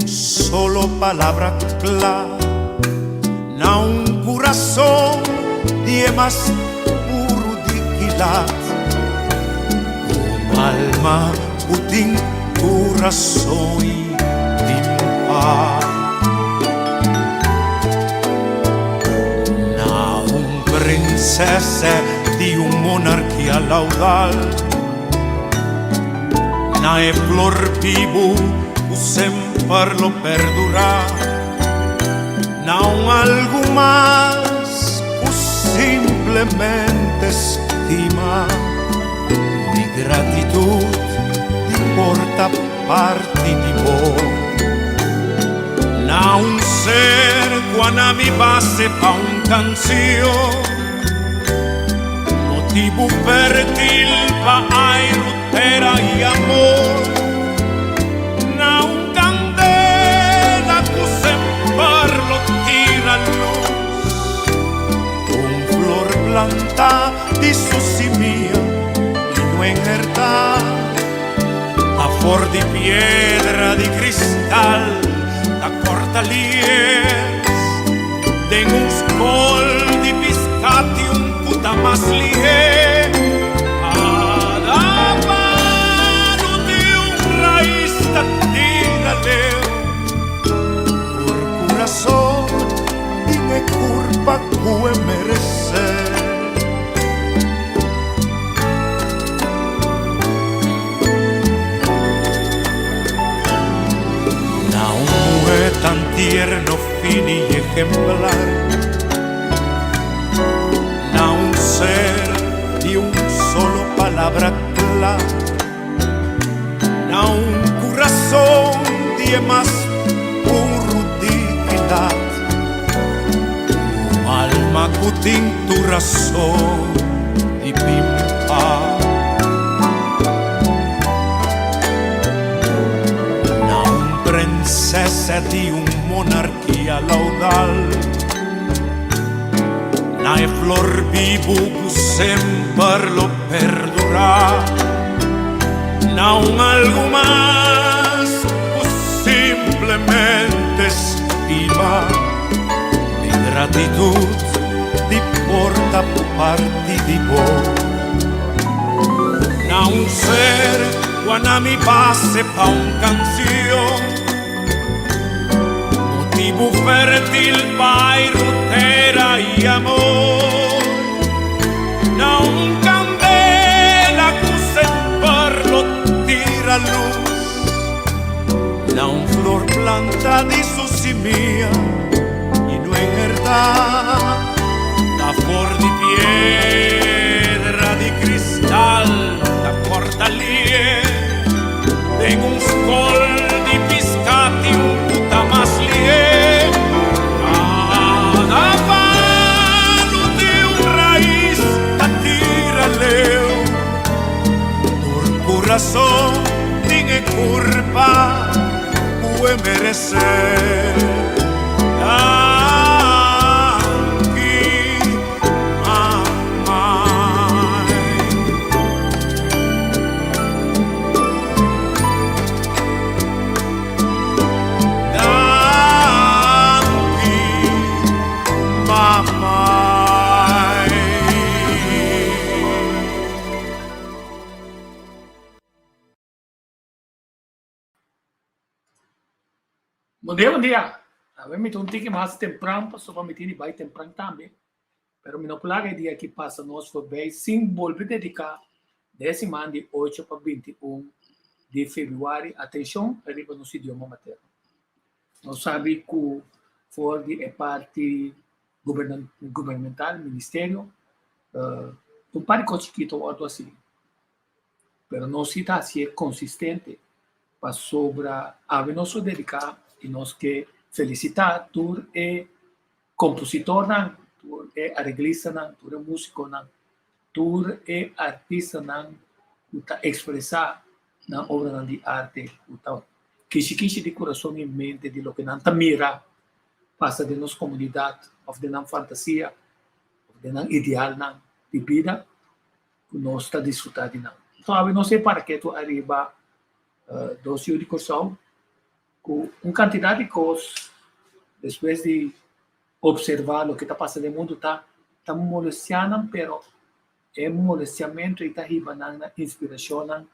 solo palabra clara, na un coração de mais puro de quilat, com alma putin coração limpar. Na un princesa de un monarquia laudal, na e flor vivo sempre lo perdurar, não algo mais o simplesmente estima de gratitude porta parte de bom, não ser quando me base pa un canção, motivo fertil pa ai rutera e amor, não candela que sempre lo tira luz, un flor planta di su simia e no enhertar, a for di piedra di cristal da cortalies, den un scol di piscati un puta mas lier, ad amano di un raiz da tira leu, por coração e curva que merecer. Tan tierno, fino y ejemplar, na un ser de un solo palabra clara, na un coração de más puro dignidad, un alma que tem tu razón de pimpar. Princesa di un monarquia laudal, na e flor vivo que sempre lo perdurar, na un algo más que simplemente estima de gratitud di porta parte di vos, na un ser quando mi passe pa un canción, motivo fértil pai rutera e amor, non candela que sempre lo tira luz, non flor planta di su simia e no enherdar, da flor di piedra di cristal da cortalier, ten un scol di piscati un puta mas lier, ad amano di un raiz da tira leu, por coração ninguém curva puede merecer. Bom dia. Eu me tonti mais temprano, passou para me ter bem temprano também. Pero me não plaga dia que passa nós foi bem símbolo dedicar 10 semana de 8 para 21 de fevereiro. Atenção, arriba no idioma materno. Nós sabemos que for de parte governamental, ministério, um par de coisas que estou outro assim. Pero não se está assim consistente para sobre a nós dedicar e nós que felicitar tu é compositor, tu é arreglista, tu é músico, tu é artista, tu está expressar na obra de arte, que se de coração e mente de lo que não mira passa de nossa comunidade, ou de nossa fantasia, ou de nosso ideal de vida, que nós está desfrutando. Então, não sei para que tu arriba 12 de coração, com uma quantidade de coisas, depois de observar o que está passando no mundo, está molestando, pero é molestamento e está riba na inspiração,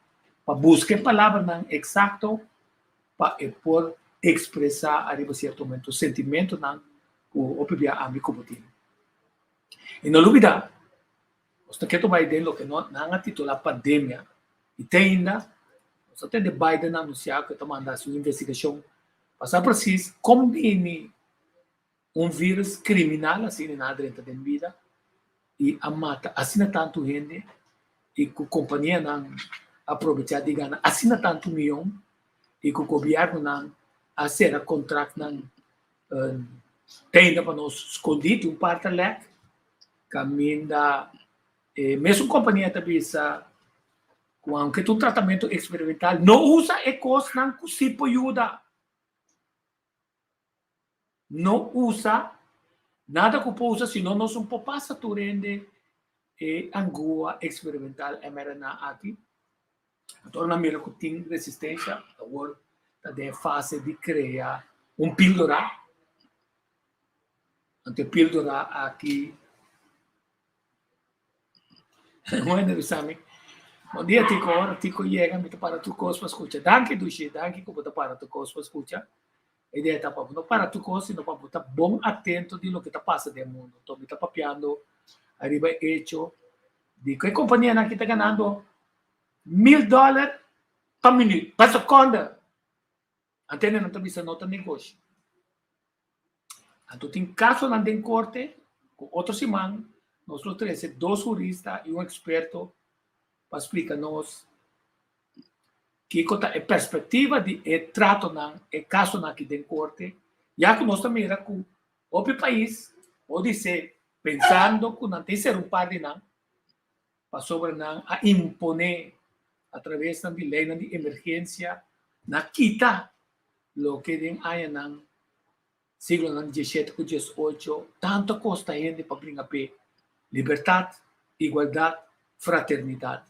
para buscar palavras exato, para por expressar a certo momento o sentimento o opibia amigo botin. E não olvidar, você quer tomar ideia do que não titular pandemia, e tem ainda, você tem de Biden anunciar que está mandando sua investigação, para preciso combine vírus criminal assim na dentro da vida e a mata assina tanto gente e que a companhia não aproveitar de ganhar assina tanto milhão e que o governo não assina contrato não tem para nós escondido um parte lá caminha mesmo companhia também com que um tratamento experimental não usa ecos não se ajuda não usa nada que usa, senão nós não podemos turende angua experimental mRNA aqui. Então, na mira que tem resistência, agora está em fase de criar píldora. Então, píldora aqui. Não é necessário. Bom dia, Tico. Agora, Tico chega, me para tu coisa para escutar. Danke, Dushi. Danke, que para tu coisa para escutar. A ideia está para não para tu coisa, não para estar bom atento de lo que está passando no mundo. Então, me está papiando, arriba hecho, de que companhia aqui está ganhando $1,000 por minuto, por segunda. Até não está vendo nota negócio. Então, tem caso na den corte, com outro semana, nós três, dois juristas e experto para explicar-nos que a perspectiva de trato e caso aqui dentro corte, já que nós também era com o país, pode ser pensando que não tem ser par de não, para sobre não a imponer através da lei de emergência, na quita lo que den aí não siglo XVII com XVIII, tanto custa gente para brincar liberdade, igualdade, fraternidade.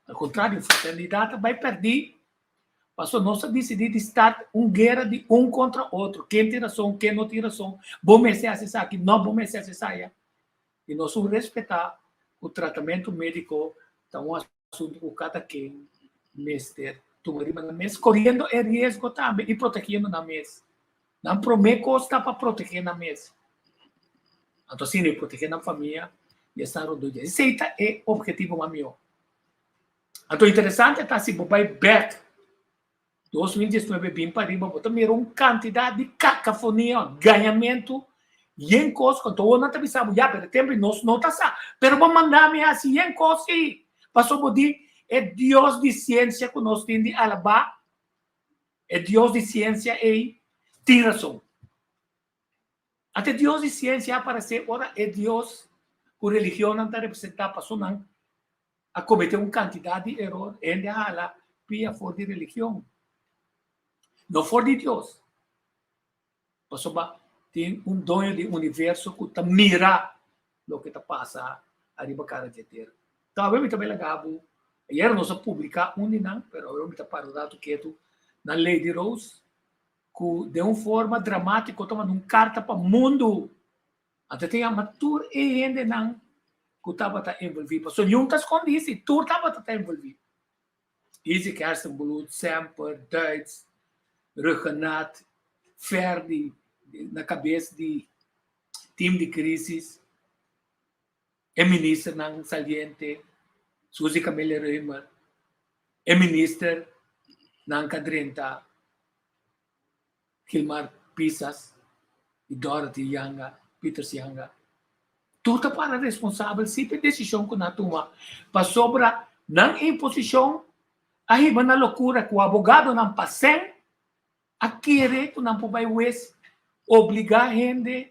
Ao contrário, fraternidade vai perder. Passou nós decidir estar guerra de contra outro. Quem tem razão, quem não tem razão. Bom se acessar aqui, não bom se acessar. E nós vamos respeitar o tratamento médico, então um assunto com cada quem mestre tomar na mesa, correndo é risco também e protegendo na mesa. Não promete costa para proteger na mesa. Então, sim, proteger na família e estar os dois. Esse é o objetivo meu. Então, interessante é que se vai back 2019 bem para riba, também uma quantidade de cacofonia, ganhamento, e em coisa, quando eu não estava sabendo, já, pelo tempo, nós não está sabendo, mas vou mandar-me assim, em coisa, passou por dir, é Deus de ciência que nós temos de alabar, é Deus de ciência e tem razão. Até Deus de ciência aparece, ora é Deus, com religião não está representada, passou não, a cometer uma quantidade de erro, ainda ela pia for de religião. Não for de Deus. Passou tem dono do universo que está mira o que está passando arriba cara de terra. Então, eu também legal. E era nossa publicar não, mas eu me para o dado quieto na lei de Rose, que de uma forma dramática toma uma carta para o mundo. Até tem a matura e ainda não que estava envolvido. Só juntas com isso, tu estava envolvido. Easy Kerstenblut, Semper, Duits, Ruggenat, Ferdi, na cabeça de time de crise, é ministro não saliente, Suzy Camille Reimer, é ministro não cadrenta, Gilmar Pisas, e Dorothy Yanga, Peter Yanga. Tudo para responsável, sempre decisão que na toma, para sobra, não imposição, aí vai na loucura que o abogado não passa, aquele que não pode obrigar a gente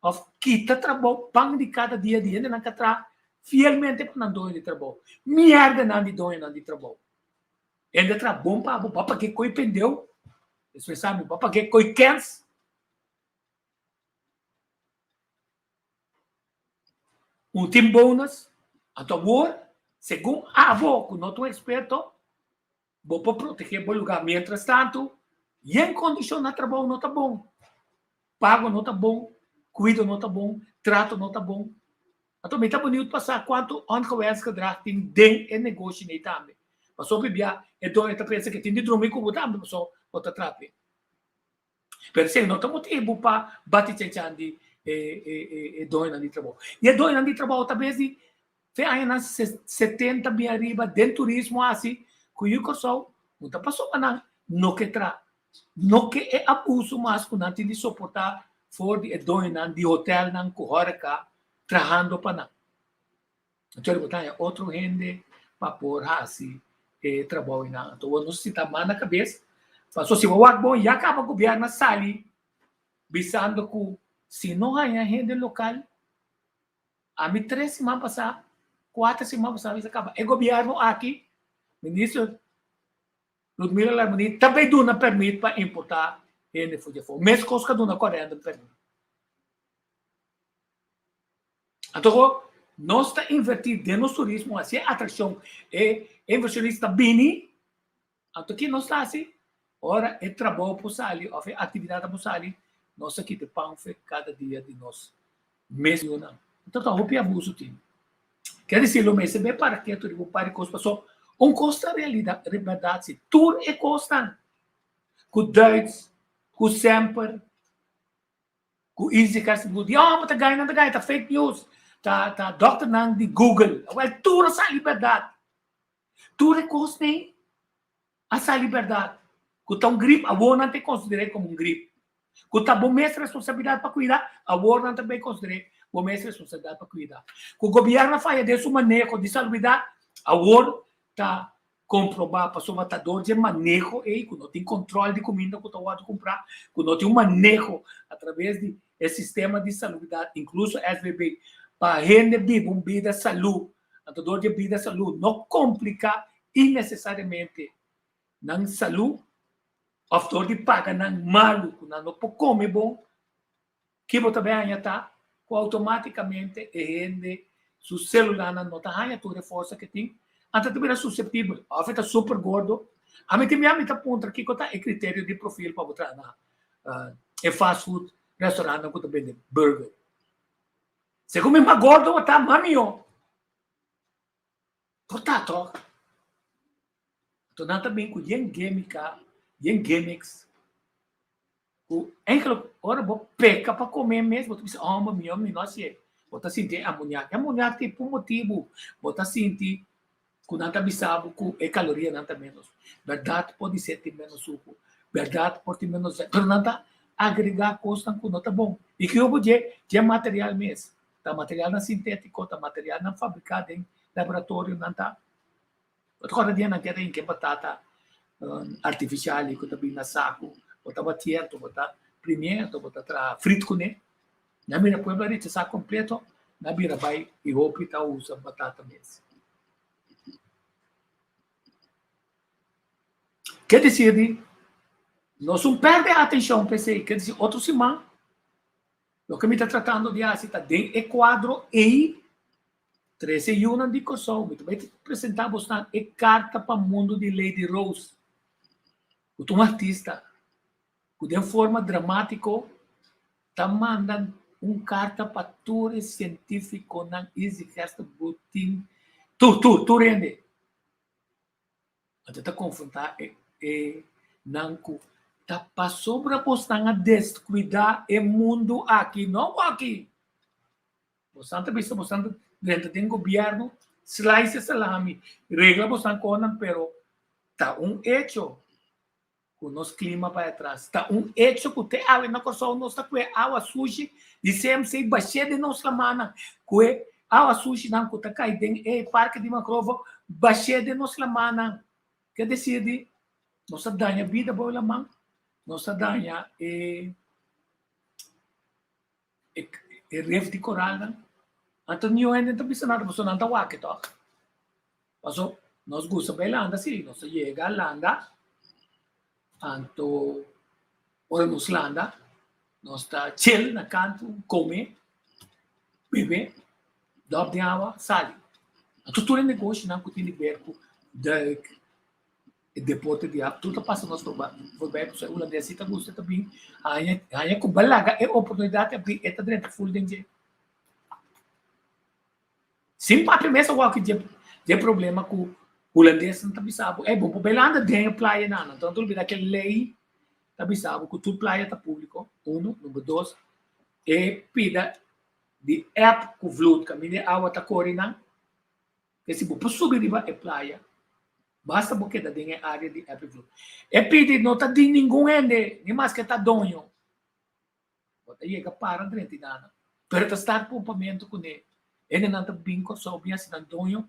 a quitar trabalho, pão de cada dia a dia, não quer fielmente para não doer de trabalho. Merda não de doer de trabalho. Ainda trabalho para que coi pendeu, isso sabe, para que coi quens. Team bônus, agora, segundo a avó, que não estou experto, vou proteger o lugar. Mientras tanto, E em condição de trabalho não está bom. Pago não está bom. Cuido não está bom. Trato não está bom. Então, me está bonito passar quanto ongewenst gedrag tem dentro do negócio nem também. Mas só bebia, então, eu penso que tem de dormir com o também, mas só outra trape. Pero se não tem motivo para bater tchandi e doina de trabalho. E a doina de trabalho, talvez, foi aí nas 70 mil arriba, dentro turismo, assim, que eu só, não está passando nada, não que tra. Não que é abuso, mas que não tem de suportar fora de doina, de hotel, não, que hora cá, trabalhando para não. Então, ele botar outro gente para pôr assim, trabalho na. Então, não se está mal na cabeça. Passou se o bom e acaba o governo sali, visando que se não há gente local, a mim 3 semanas passar, 4 semanas passar, isso acaba. O governo aqui, ministro Ludmila Larmoni, também não permite para importar gente de fora. Mesmo coisa que não correndo permite. Então, nós estamos investindo dentro do turismo, assim, atração e inversionista bini, então aqui nós estamos assim, ora é trabalho para sair, ou atividade para sair, nós aqui de pão cada dia de nós, mesmo não. Então, tá roupa e abuso tem. Quer dizer, o mês é bem para que tu para coisa passou, custa realidade, verdade, tudo é custa. Com Duits, com sempre, com easy cast, com mas tá ganhando, tá fake news. Tá doctor nang di Google. Well, tudo essa liberdade. Tudo é custa nem essa liberdade. Que tá gripe, a boa não te considerei como gripe. Que tá bom mesmo responsabilidade para cuidar, a boa não também considerei bom mesmo responsabilidade para cuidar. Que o governo faz desse manejo de saúde, a boa tá comprovar para o matador de manejo e que não tem controle de comida que tu pode comprar, que não tem um manejo através de sistema de saúde, incluso SBB, para gente viver uma vida de saúde, matador de vida de saúde, não complicar innecessariamente na saúde, autor de paga na malo, não pode comer bom, que você também está, automaticamente gente, seu celular não está ganhando toda a força que tem. Então, também é suscetível. A está super gordo. A mim também está ponto aqui que é critério de perfil para botar na fast food, restaurante, que também de burger. Se come mais gordo, está mamio. Portanto, então, também com gimmicks, ora, vou pecar para comer mesmo. Você pensa, meu, não sei. Você sentir amoníaco. Amoníaco tem por motivo. Você sentir que não está bisabo, que a caloria não está menos. Verdade pode ser ter menos suco. Verdade pode ter menos. Mas não está agregar coisas que não está bom. E que eu vou dizer, é material mesmo. Está material não sintético, está material não fabricado em laboratório, não está. Agora dia não querem que batata artificial, que também na saco, botar batierto, botar pimenta, botar frito com ele. Na minha puebla, a gente saco completo, na minha vai e roupa e usa batata mesmo. Quer dizer, nós não perdemos a atenção, pensei, quer dizer, outro semana, o que me está tratando de assim, está de quadro e 13 anos de coção, me também apresentar bastante e carta para o mundo de Lady Rose. Eu sou um artista, que de forma dramática, está mandando uma carta para todo científico na exército botim, tu rende. Até está confrontar nanco tá passou para postar descuidar o mundo aqui, não aqui. Bastante visto, bastante dentro do governo, slice salami, regla bastante conan, pero tá hecho com o nosso clima para trás. Tá hecho que te água na coração, nós tá com água suja, dissemos que baixê de nossa mana, com água suja não que tá caindo em parque de Macrovo, baixê de nossa mana. Quer dizer, nossa danha vida boa la mão, nossa danha reef de coral, então não é nem também nada, você não está aqui, tá? Passo, nós gostamos de landa, sim, nós chega a landa, então, ora nos landa, nós está chill na canto, come, bebe, dorme de água, sai. Então tudo é negócio, não que tem liberco, duik, e deporte di app, tutto passa nós voorbij, so holandês tá gusta também, hanya ku balaga e oportunidade abrir eta dentro full dentro. Sim, papi mesmo o que de problema com holandês não tá bisabo. É bom, Belanda tem praia não, então tudo bem aquele lei tá bisabo que tudo praia tá público, número dois, e pida de app com vloed, caminho água tá correndo, que se você subir riba é praia. Basta porque da dinhe área de app vloed. E pede não tá de nenhum ende, nem mais que tá donho. Bota aí que para dentro nada. Pero tá estar poupamento com ele. Ele não tá bem com só bem assim donho,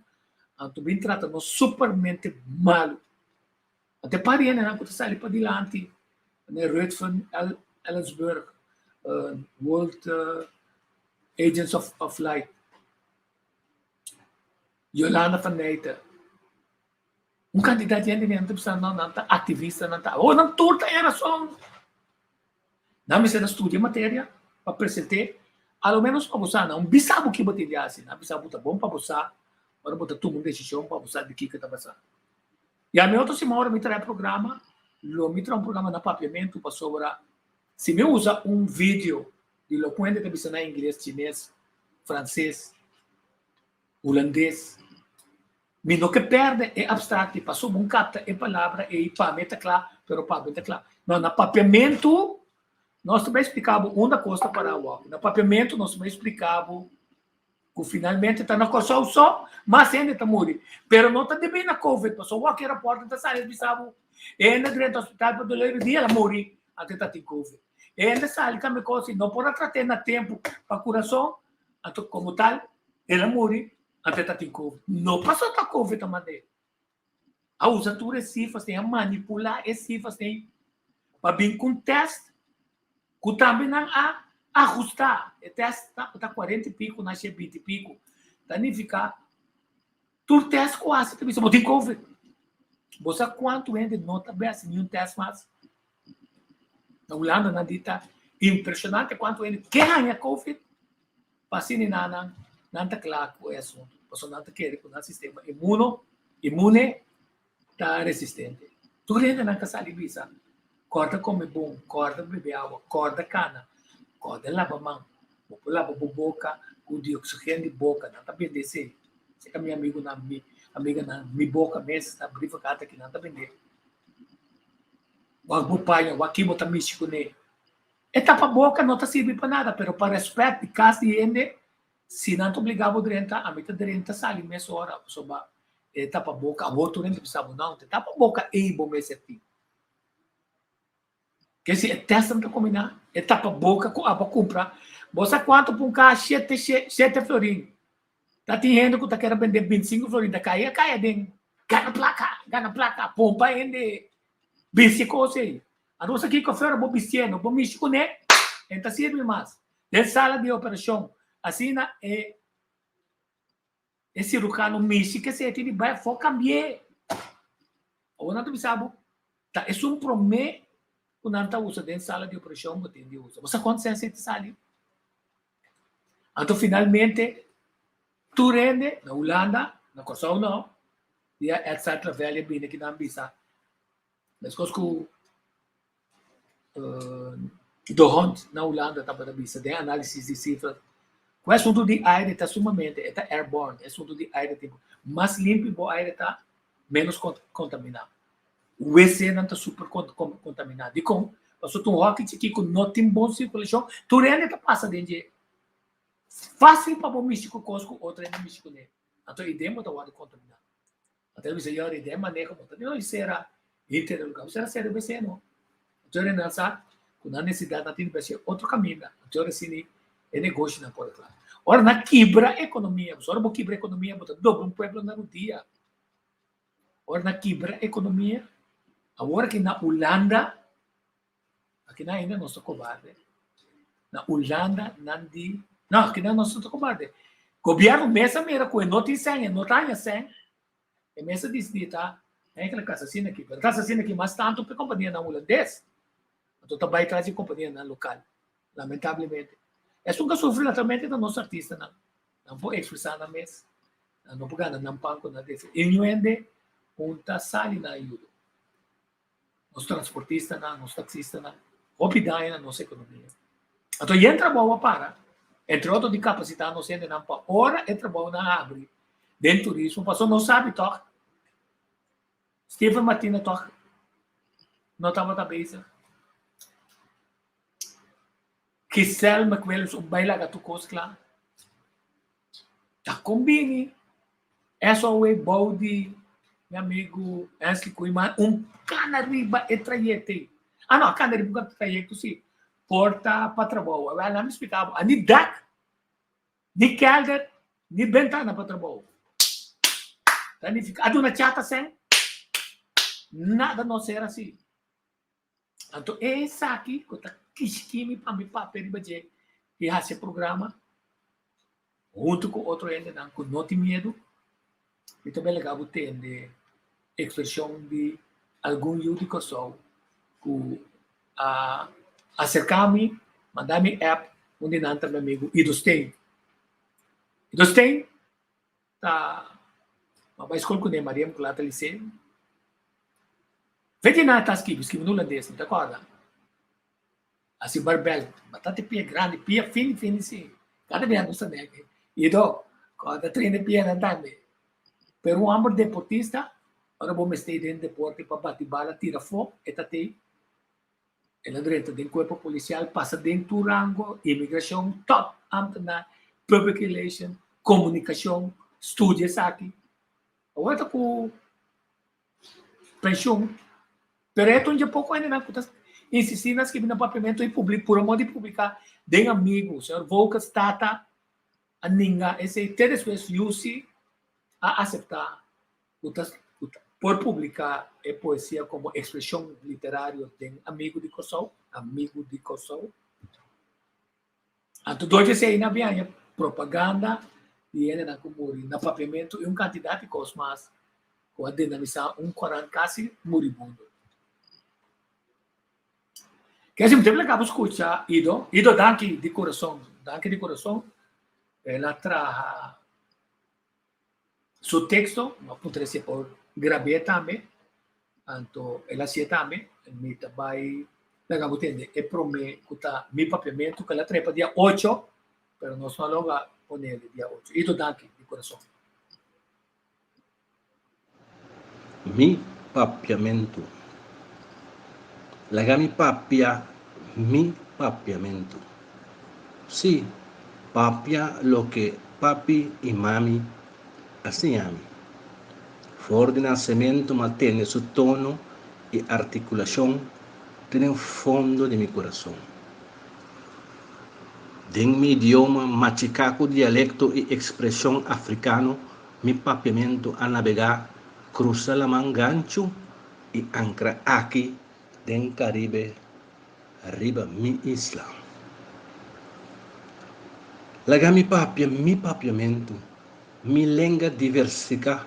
anto bem tratando supermente mal. Até para ele não pode sair para dilante. Ne Ruud van Ellensburg, World Agents of Light. Yolanda van Nijten. Candidato yang não bisa nanta ativista nanta. Oh, não torta era só. Não me sei estudia matéria para apresentar. Ao menos para você não bisabo que botar de assim, não bisabo tá bom para você, para botar tudo uma decisão para você de que tá passando. E a minha outra semana me traz programa, me traz programa na papiamento para sobre se me usa vídeo de locuente que bisa na inglês, chinês, francês, holandês. Me não que perde é abstrato, passou um capta é palavra e para meta claro, pero para meta claro. Não, na papiamento nós também explicamos uma coisa para o outro. No papiamento nós também explicamos que finalmente está na coisa só, mas ainda está morrendo. Pero não está de bem na Covid, passou o que era porta está saindo bisabo. Ainda dentro do hospital para doler dia ela morre até está tem Covid. Ainda sai que me coisa não pode tratar na tempo para coração, até como tal, ela morre até está tem Covid. Não passou a Covid também. A usatura é cifras, tem a manipular é cifras, tem para vir com teste. Que também não há ajustar. O teste está 40 e pico, nasce 20 e pico. Significa, tu teste quase, você tem Covid. Você quanto ainda não está bem assim, nenhum teste mais. Na Holanda, não está impressionante quanto ainda. Quem ganha Covid? Passini não está claro com isso. Você não está querendo que o sistema imune está resistente. Tu ainda não está sabendo isso. Corda come bom, corda bebe água, corda cana, corda lava mão, lava boca, o oxigênio de boca, não está bem desse. Se é minha amiga na minha boca mesmo, está brifa gata que não está bem desse. O agulpanho, o aqui bota místico nele. E tapa boca não está servindo para nada, pero para respeito de casa de gente, se não te obrigava a drenta, a meta drenta sali mesmo hora, soba, tapa boca, a outro nem precisava não, tapa boca e bom mesmo assim. Que se testa não combinar, tapa boca com a comprar. Você quanto para um carro 7 florim. Tá tendo que tá querendo vender 25 florim, caia dentro. Gana placa, pompa ainda. Biciclo sei. A nossa aqui com fora bom biciclo, bom místico né? Então serve mais. De sala de operação, assim na cirurgião místico que se tem vai for cambiar. Ou não tu sabe? Tá, é promê que não está usando dentro da sala de operação, você tem de usar. Você quanto você sale? Então, finalmente, tu rende na Holanda, na Kosovo não, e a Exatra Velha bem aqui na Ambisa. Mas coisas que do Hunt na Holanda está para a Ambisa, tem análise de cifras. O assunto de aire está sumamente, está airborne, o assunto de aire tipo, mais limpo o aire está, menos contaminado. O WC não está super contaminado. E como você tem um rocket aqui que não tem boa circulação, tu ainda passa dentro. Fácil para o místico cosco, outro ainda místico nele. Então, a ideia é muito contaminada. A televisão, a ideia é maneira muito. Não, isso era interlugar. Isso era sério, WC, não. Então, ele não sabe, quando a necessidade não tem WC, outro caminho. Então, assim, é negócio na porta clara. Ora, na quebra a economia. Ora, vou quebrar a economia, botar dobro pueblo no dia. Ora, na quebra a economia, agora que na Holanda, aqui na ainda não sou covarde. Na Holanda, não, aqui não sou covarde. Governo mesa mera com não tem senha, não tem senha. É mesa diz tá? É aquela casa assim aqui, mas casa assim aqui mais tanto para companhia na holandês. Então também traz de companhia na local, lamentavelmente. É só que sofre naturalmente da nossa artista não. Não pode expressar na mesa, não pode ganhar não panco na desse. E não ende, unta sali na ajuda. nos transportistas, nos taxistas, opidaya, nos economia. Então, e trabalho para, entre outros de capacidade, não sendo não para hora, é trabalho na abre, dentro do turismo, passou não sabe, toca. Stephen Martina, toca. Não estava da base. Kisel McWilliams, o baila gato coscla. Tá combine. Essa é o Baudi, meu amigo, Ansley Kuiman, canariba e trajecto. Ah, não, canariba e trajecto, sim. Porta para trabalho. Ela me explicava. Ani dak, ni kelder, ni ventana para trabalho. Então, fica, aduna chata sem, nada não será assim. Então, essa aqui, que está quisquimi para me papel de bater, e esse programa, junto com outro ainda, com não tem medo, e também legal ter de expressão de algum judico só, que acercar-me, mandar-me app, onde não tem meu amigo, e dos tem. E dos tem, tá, mas escolho com o Maria, que lá está ali, vedi na tasquibis, que não desse, tá acorda? Assim, barbel, batata pia grande, pia fini, sim. Cada vez não sabe. E do, cada treino pia não dá-me. Pero um amor deportista, ora vou me estar dentro de deporte para bater bala, tira fogo, e tá aí. Ela dentro do corpo policial, passa dentro do rango, imigração, top, amtana, public relation, comunicação, estudos aqui. Agora com pensão. Pero é um dia pouco ainda não putas insistir nas que no papamento e publicar por amor de publicar de amigo, senhor Volcas Tata a ninga esse três vezes use a aceitar putas por publicar é poesia como expressão literária de amigo de Kosovo. Anto dois se aí na viagem propaganda e ele na como na papamento e quantidade de coisas mais com a dinamizar Coran quase moribundo. Que se tempo acabo escutar Ido danke de coração, ela traz su texto, não pode ser por gravar também, então ela se também, me vai acabo entender, é para mim que tá meu papiamento que ela trepa dia 8, pero nós não logo poner dia 8. Ido danke de coração. Mi papiamento. Lagami papia, mi papiamento. Sí, papia lo que papi y mami hacían. For de nacimiento mantiene su tono y articulación en el fondo de mi corazón. En mi idioma machicaco, dialecto y expresión africano, mi papiamento a navegar cruza la mangancho y ancra aquí en Caribe, arriba mi isla. Lagami papia, mi papiamento, mi lengua diversifica,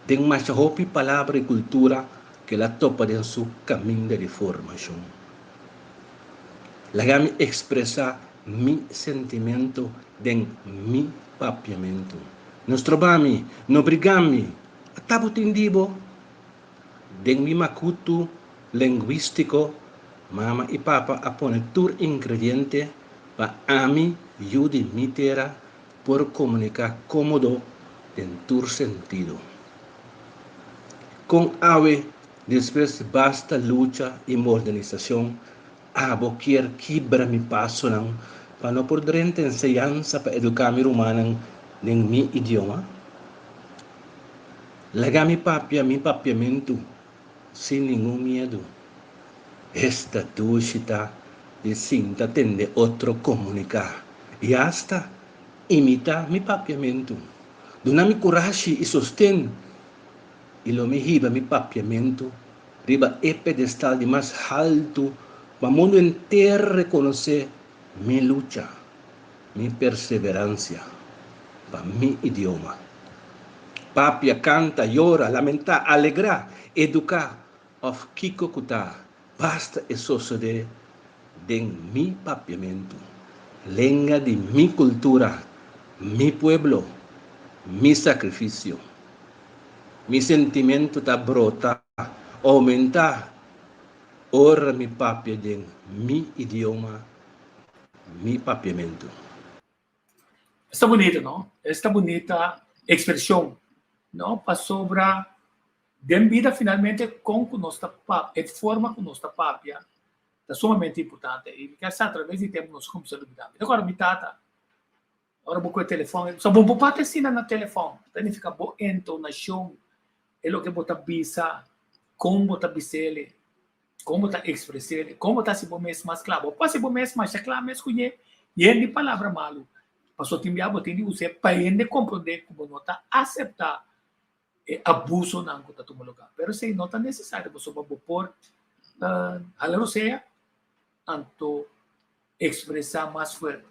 den machahopi palabra y cultura que la topa en su camino de reformación. Lagami expresa mi sentimiento den mi papiamento. Nostro bami, no brigami, atabutindibo, den mi makutu linguístico, mama y papa apone tur ingrediente pa ami yudi mitera por comunicar cómodo en tur sentido. Con ave, después basta lucha y modernización, abo quier quibra mi paso nan, pa no por drente enseñanza pa educar mi rumanan en mi idioma. Lagami papia mi papiamento, sin ningún miedo. Esta dúchita de cinta tende otro comunicar y hasta imita mi papiamento. Dona mi coraje y sostén y lo me hiba mi papiamento riba e pedestal de más alto para mundo entero reconocer mi lucha, mi perseverancia para mi idioma. Papia canta, llora, lamenta, alegra, educa, of kiko kuta, basta e suceder den mi papiamento, lengua de mi cultura, mi pueblo, mi sacrificio. Mi sentimiento ta brota, aumenta ora mi papia den mi idioma, mi papiamento. Está bonito, não? Esta bonita expressão, não? Para sobra de vida finalmente com nossa papia, a forma com nossa papia, é sumamente importante. E que essa através de tempo nós começamos a duvidar. Agora, me tata, agora vou com o telefone, só vou botar assim no telefone, então fica boa entonação, é o que botar bisa, como botar bisele, como botar expressele, como botar se bom mesmo mais claro, pode ser bom mesmo mais claro, mas conhece, e é de palavra malo. Passou a timbiar, botar de você, para ele compreender como não está aceitar abuso não que está tomando lugar. Mas se não está necessário, você vai pôr, a não ser, anto expressar mais forte.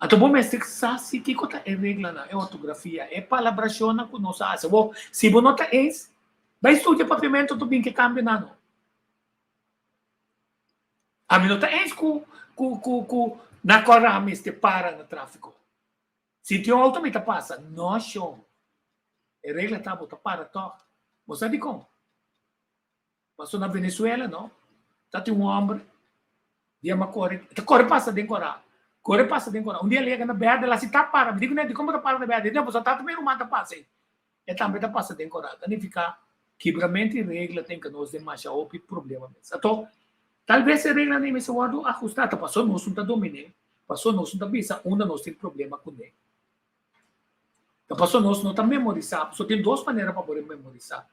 Então, bom, mestre, se que é regra na ortografia, é palabração na que nós fazemos. Se você não está isso, vai estudar papiamento também que cambia não. A mim não está isso na corrame este para no tráfico. Se tem um auto me passa, não show. A regra está bota para to. Você sabe como? Passou na Venezuela, não? Tá tem um homem, dia uma corre passa dentro corá. Corre passa dentro corá. Um dia liga na beada, ela se tá para, me digo né, de como tá para na beada, não, você tá também não mata passa. É também tá passa dentro corá. Então fica quebramento e regra tem que nós demais já houve problema mesmo. Então, talvez a regra nem se guardo ajustada, passou nós não tá domine, passou nós não tá bisa, onde nós tem problema com ele. Então, passou nós não tá memorizar, só tem duas maneiras para poder memorizar.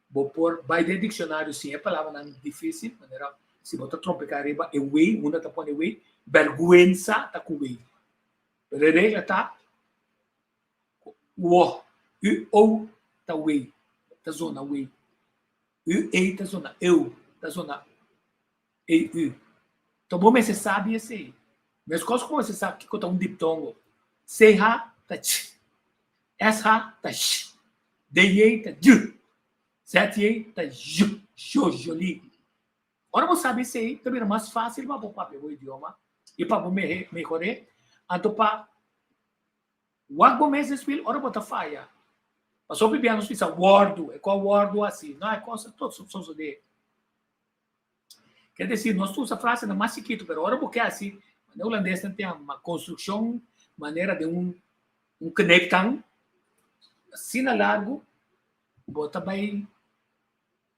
Vou pôr, vai de dicionário, sim, é palavra não difícil, maneira, se botar trompecar arriba, é way, uma tá pondo way, vergüenza tá com way. Pero a regra tá, o tá way, tá zona way. U, tá zona, eu, tá zona, e. Então, bom, mas você sabe esse aí. Mas como você sabe que conta um diptongo? C-ha, tá ch. S-ha, tá ch. D-ye, tá j. Z-ye, tá j. Jojoli. Ora, você sabe isso aí, também é mais fácil para poupar o idioma e para melhorar. Então, para o argumento espírito, ora, você falha. Mas o bibiano diz, wordo, é qual wordo assim? Não, é coisa, todos são de. Quer dizer, nós usamos a frase na mais chiquito, mas ora, porque assim, o holandês tem uma construção, maneira de um conectão, assim na largo, bota vai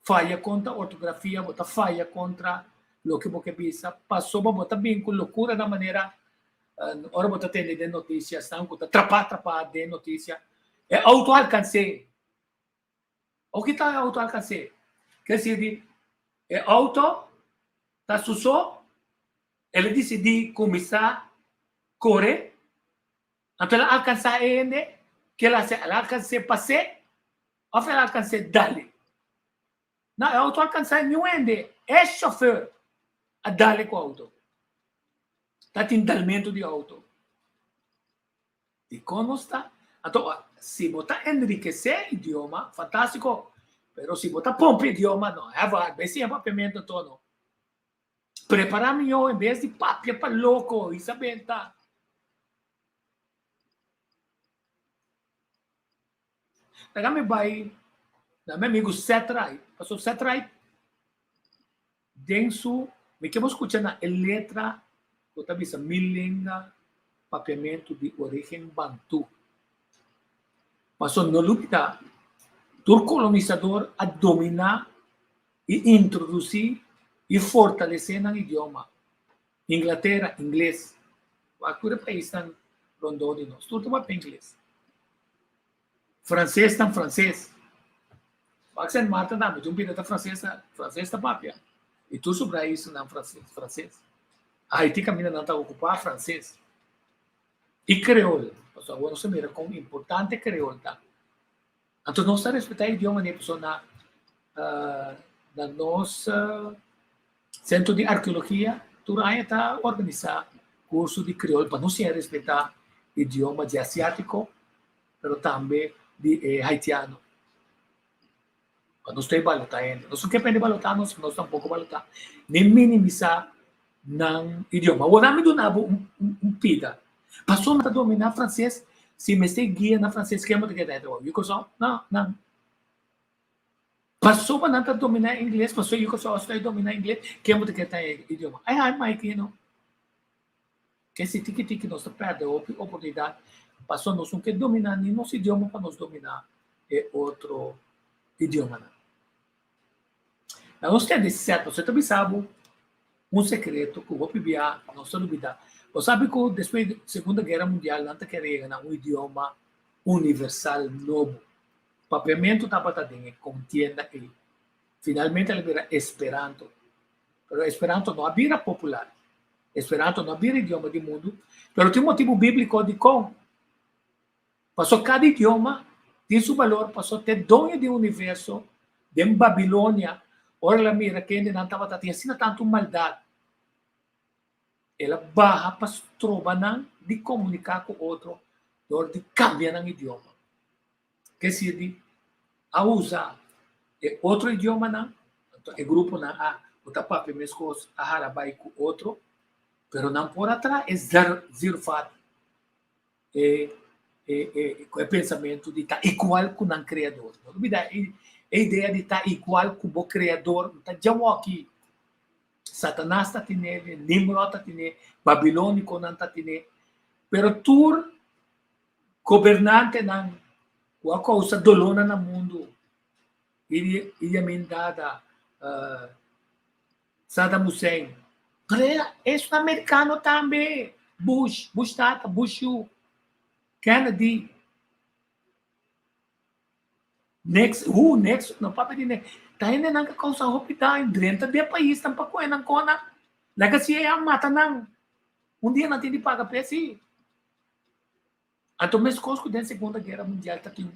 falha contra ortografia, bota falha contra o que você pensa, passou para botar bem com loucura da maneira, ora bota ter de notícias, tá? Trapar de notícia, é auto-alcance. O que está auto-alcance? Quer dizer, é auto, tá sussou, ele decide começar a correr, então ela alcança ele, que ela alcança passar, ou ela alcança dali. Não, é auto alcançar nenhum ende, é chofer a dali com o auto. Está tindalmento de auto. E como está? Então, se botar enriquecer idioma, fantástico. Pero se botar pompe idioma, não. É vai ser papiamento todo. Preparar melhor, em vez de papia para louco, isso é tá. Pega-me vai, meu amigo Setrai, passou Setrai, denso, me que vamos escutar na letra, eu também sei, milenga, papiamento de origem bantu. Passou no luta, o colonizador a dominar e introduzir e fortalecer no idioma. Inglaterra, inglês. Aquele país está rondando de nós. Tudo vai para inglês. Francês está francês. Waxen Marta dá, mas um pirata francês está papia. E tu sobre isso não francês. Haiti caminha não está ocupar francês. E creole. Então, agora você mira como importante creole tá. Então, nós temos que respeitar o idioma da pessoa na nossa centro de arqueologia. Tudo aí está organizado curso de creole para não se respeitar o idioma de asiático, mas também de haitiano. Quando nós estamos balotando, nós não queremos balotar, nós tampouco balotar, nem minimizar no idioma. O nome do nabo pida. Passou a dominar francês, se me guia na francês, que é muito que é. Não. Passou para não dominar inglês, passou eu que só estou dominar inglês, que é muito que tem idioma. Ai, Mike, não. Que se tiki nós perde a oportunidade, passou nós não quer dominar nem nosso idioma para nós dominar outro idioma. Mas nós temos certo, você também sabe segredo que eu vou pedir a nossa dúvida. Você sabe que depois da Segunda Guerra Mundial, não queria idioma universal novo. O papiamento estava contienda e finalmente ele era Esperanto. Pero Esperanto não era popular. Esperanto não era idioma do mundo. Pero tem um motivo bíblico de como. Passou cada idioma tem seu valor, passou ter dono do universo, de Babilônia. Ora la mira que ainda não estava tinha tanto maldade. Ela barra para trovar de comunicar com o outro, de cambiar o idioma. Que se de a usar outro idioma não, o grupo não o tapape mesmo a harabai com outro, pero não por atrás é zero fato com o pensamento de estar igual com o criador. Não duvida a ideia de estar igual com o criador, está já aqui. Satanás está tendo, Nimrod está tendo, Babilônico não está tendo, pero tu governante não, a causa dolona no mundo, ele emendada Saddam Hussein. É um americano também, Bush Tata, Bush Kennedy. Next, não pode dizer. Tayo na nang causa hospital, drenta de país, tampa ko ng kona. Laga siya ang mata ng, hindi natin di pagapesi. Ato mes conosco da Segunda Guerra Mundial, tem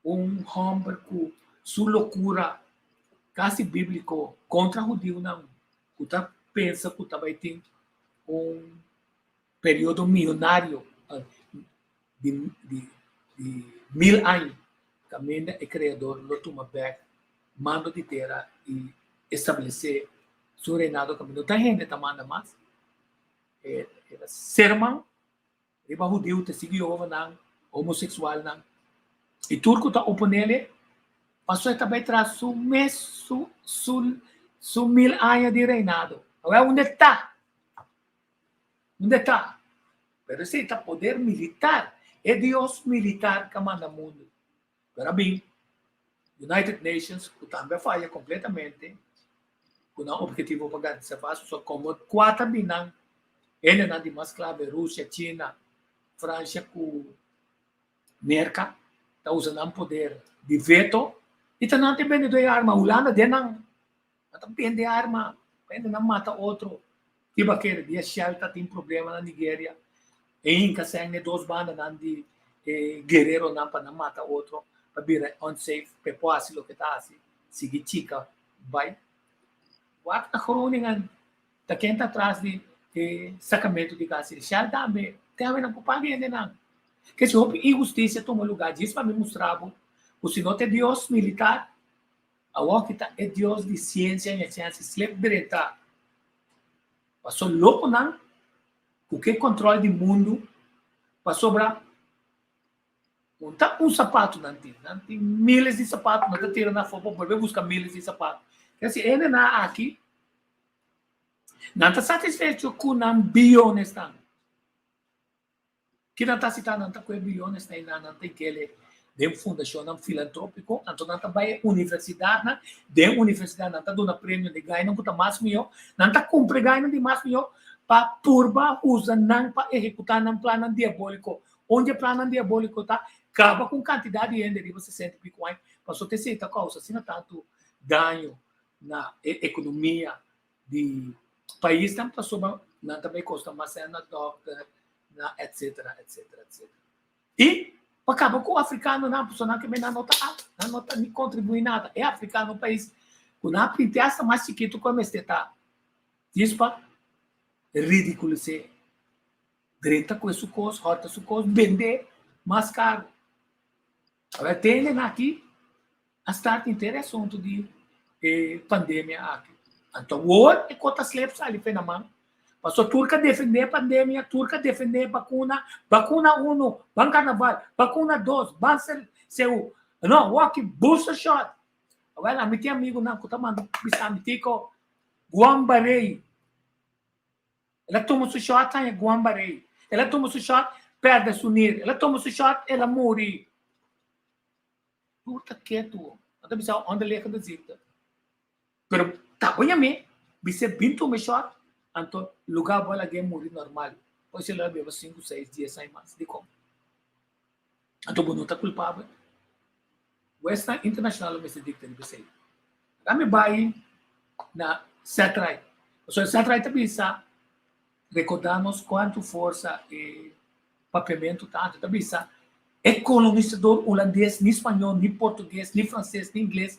homem com sua loucura, quase bíblico, contra o judeu, não. Kuta pensa que vai ter período milionário de 1000 anos. Caminha é criador, lo toma back, mando de terra e estabelecer seu reinado caminho. Está gente tá manda mais. Era sermão, riba judeu te seguiu não, homossexual não. E turco tá oponele, passou também traz su 1000 anos de reinado. Agora onde está? Onde está? Pero esse está poder militar, é Deus militar que manda mundo. Pero bem, United Nations, que também falha completamente, com o objetivo para se fazer, só como 4 binang, ele não é mais clave, Rússia, China, França, com América, está usando um poder de veto, e está não tem bem de arma, Holanda, de não tem de arma, não mata outro, tipo aquele dia, Shell tem problema na Nigéria, e em Casseng, 2 bandas, não de guerreiro, não para não matar outro, para vir unsafe, para assim o que está assim, seguir chica, vai. Wak na koroningan, ta kenta atrás de sacamento de gás. Já também, tem a ver com paguem de não. Que se houve injustiça toma lugar disso para me mostrar, o senhor é Deus militar, a Wakita é Deus de ciência e ciência, slep direita. Passou louco não, o que controle do mundo, passou para montar sapato não tem milhares de sapatos, não está tirando na foto, para buscar milhares de sapatos. Quer dizer, ele não aqui, não está satisfeito com não bilhões, que não está citando, não está com bilhões, não tem que ele de fundação filantrópico, então não está vai universidade, de universidade não está dando prêmio de ganho, não está mais melhor, não está cumpre ganho de mais melhor, para purba usa não para executar um plano diabólico, onde o plano diabólico está, acaba com quantidade de renda de 60 bitcoin, para só ter certa causa, se não tanto ganho na economia do país, não também custa mais na doctor, etc. E acaba com o africano, não, pessoa que não nota nem contribui nada. É africano no país, quando a pintaça mais chiquito como este está, isso para ridículo ser. Drenta com esse custo, horta esse custo, vender mais caro. Agora tem aqui a start interessante de pandemia aqui. Então, hoje é quantas sleps ali fez na mão. Passou turca defender a pandemia, turca defender vacuna 1, ban carnaval, vacuna 2, ban seu, não, walk booster shot. Well, amiti amigo na kutaman bisa amitiko Guambarei. Ela toma su shot e Guambarei. Ela toma su shot, perde su nir. Ela toma su shot, ela morre. Puta quieto. Anda bisa onde leka da zita. Pero tabanha me, bisa bintu me shot, anto lugar bola game morre normal. Pois ela beba 5, 6 dias sem mais de como. Anto bonita culpável. Western International me se dicta de você. Kami vai na Satrai. So Satrai também sa recordamos quanto força e papiamento tanto também sa é colonizador holandês, nem espanhol, nem português, nem francês, nem inglês,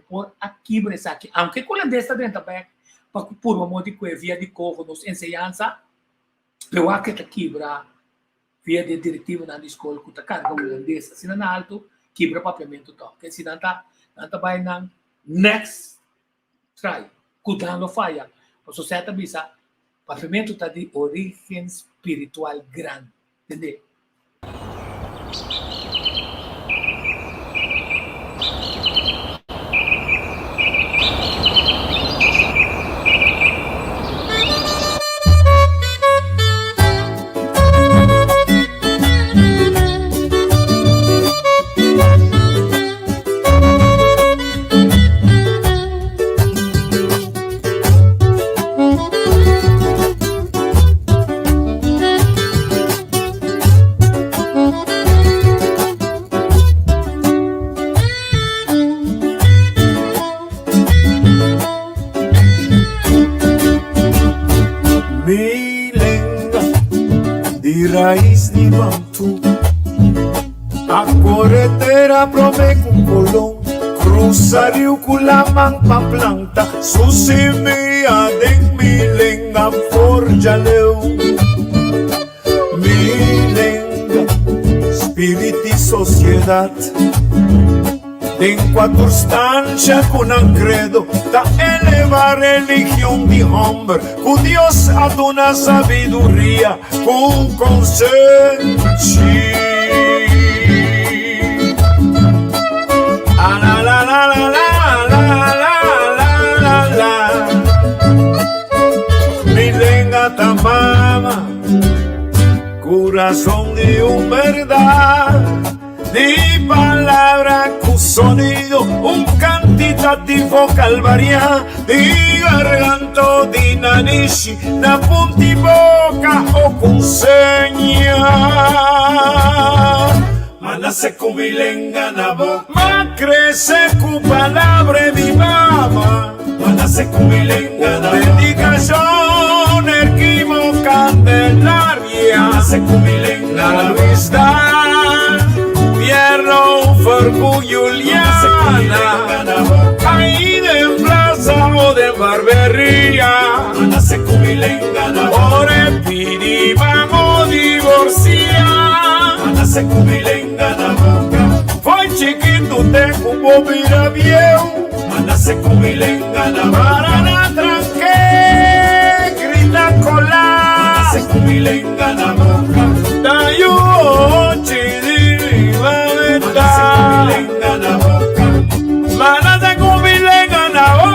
por aqui bresa aqui. Aunque holandês está dentro também, para por uma modo que via de corro nos ensinança, eu acho que quebra via de diretivo na escola que tá carga holandês, assim na alto quebra papiamento to. Que se não tá vai na next try, cuidando falha. A sociedade bisa papiamento tá de origem espiritual grande, entendeu? Raiz de Bantu, a corretera prove com colom, cruza rio com la manpa planta, su semeia de milenga forja leu. Milenga, espírito e sociedade, tem quatro stanza con un credo, da eleva religión de hombre, con Dios ad una sabiduría, con consenso. Ah, la la la la la la la la la. Milenga tamama, corazón de un verdad. Di palabra con sonido, un cantitativo calvaria, di garganto di nanishi, na punti boca o con segna. Ma nace con milenga na boca, ma crece con palabra di mama. Ma nace con milenga na boca, predicación equivoca dell'aria. Nace con milenga na vista. Pierro, Farbu, Juliana, ahí de plaza o de barbería, ore pidi, vamos divorciar, fue chiquito, te como mira viejo, para la tranque, grita colar, da yo, chidi, mana tengo milenga na boca.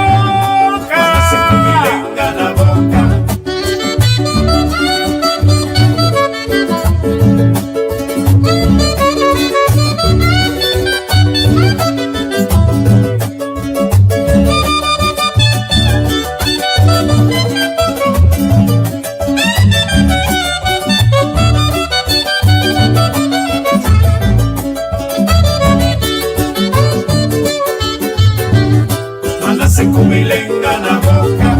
Con milenga na boca,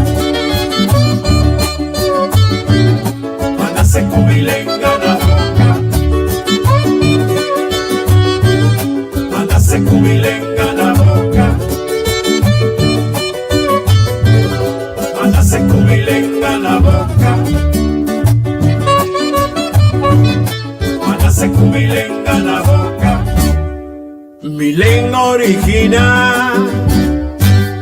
manase con milenga na boca, manase con milenga na boca, manase con milenga na boca, manase con milenga na boca, milenga original.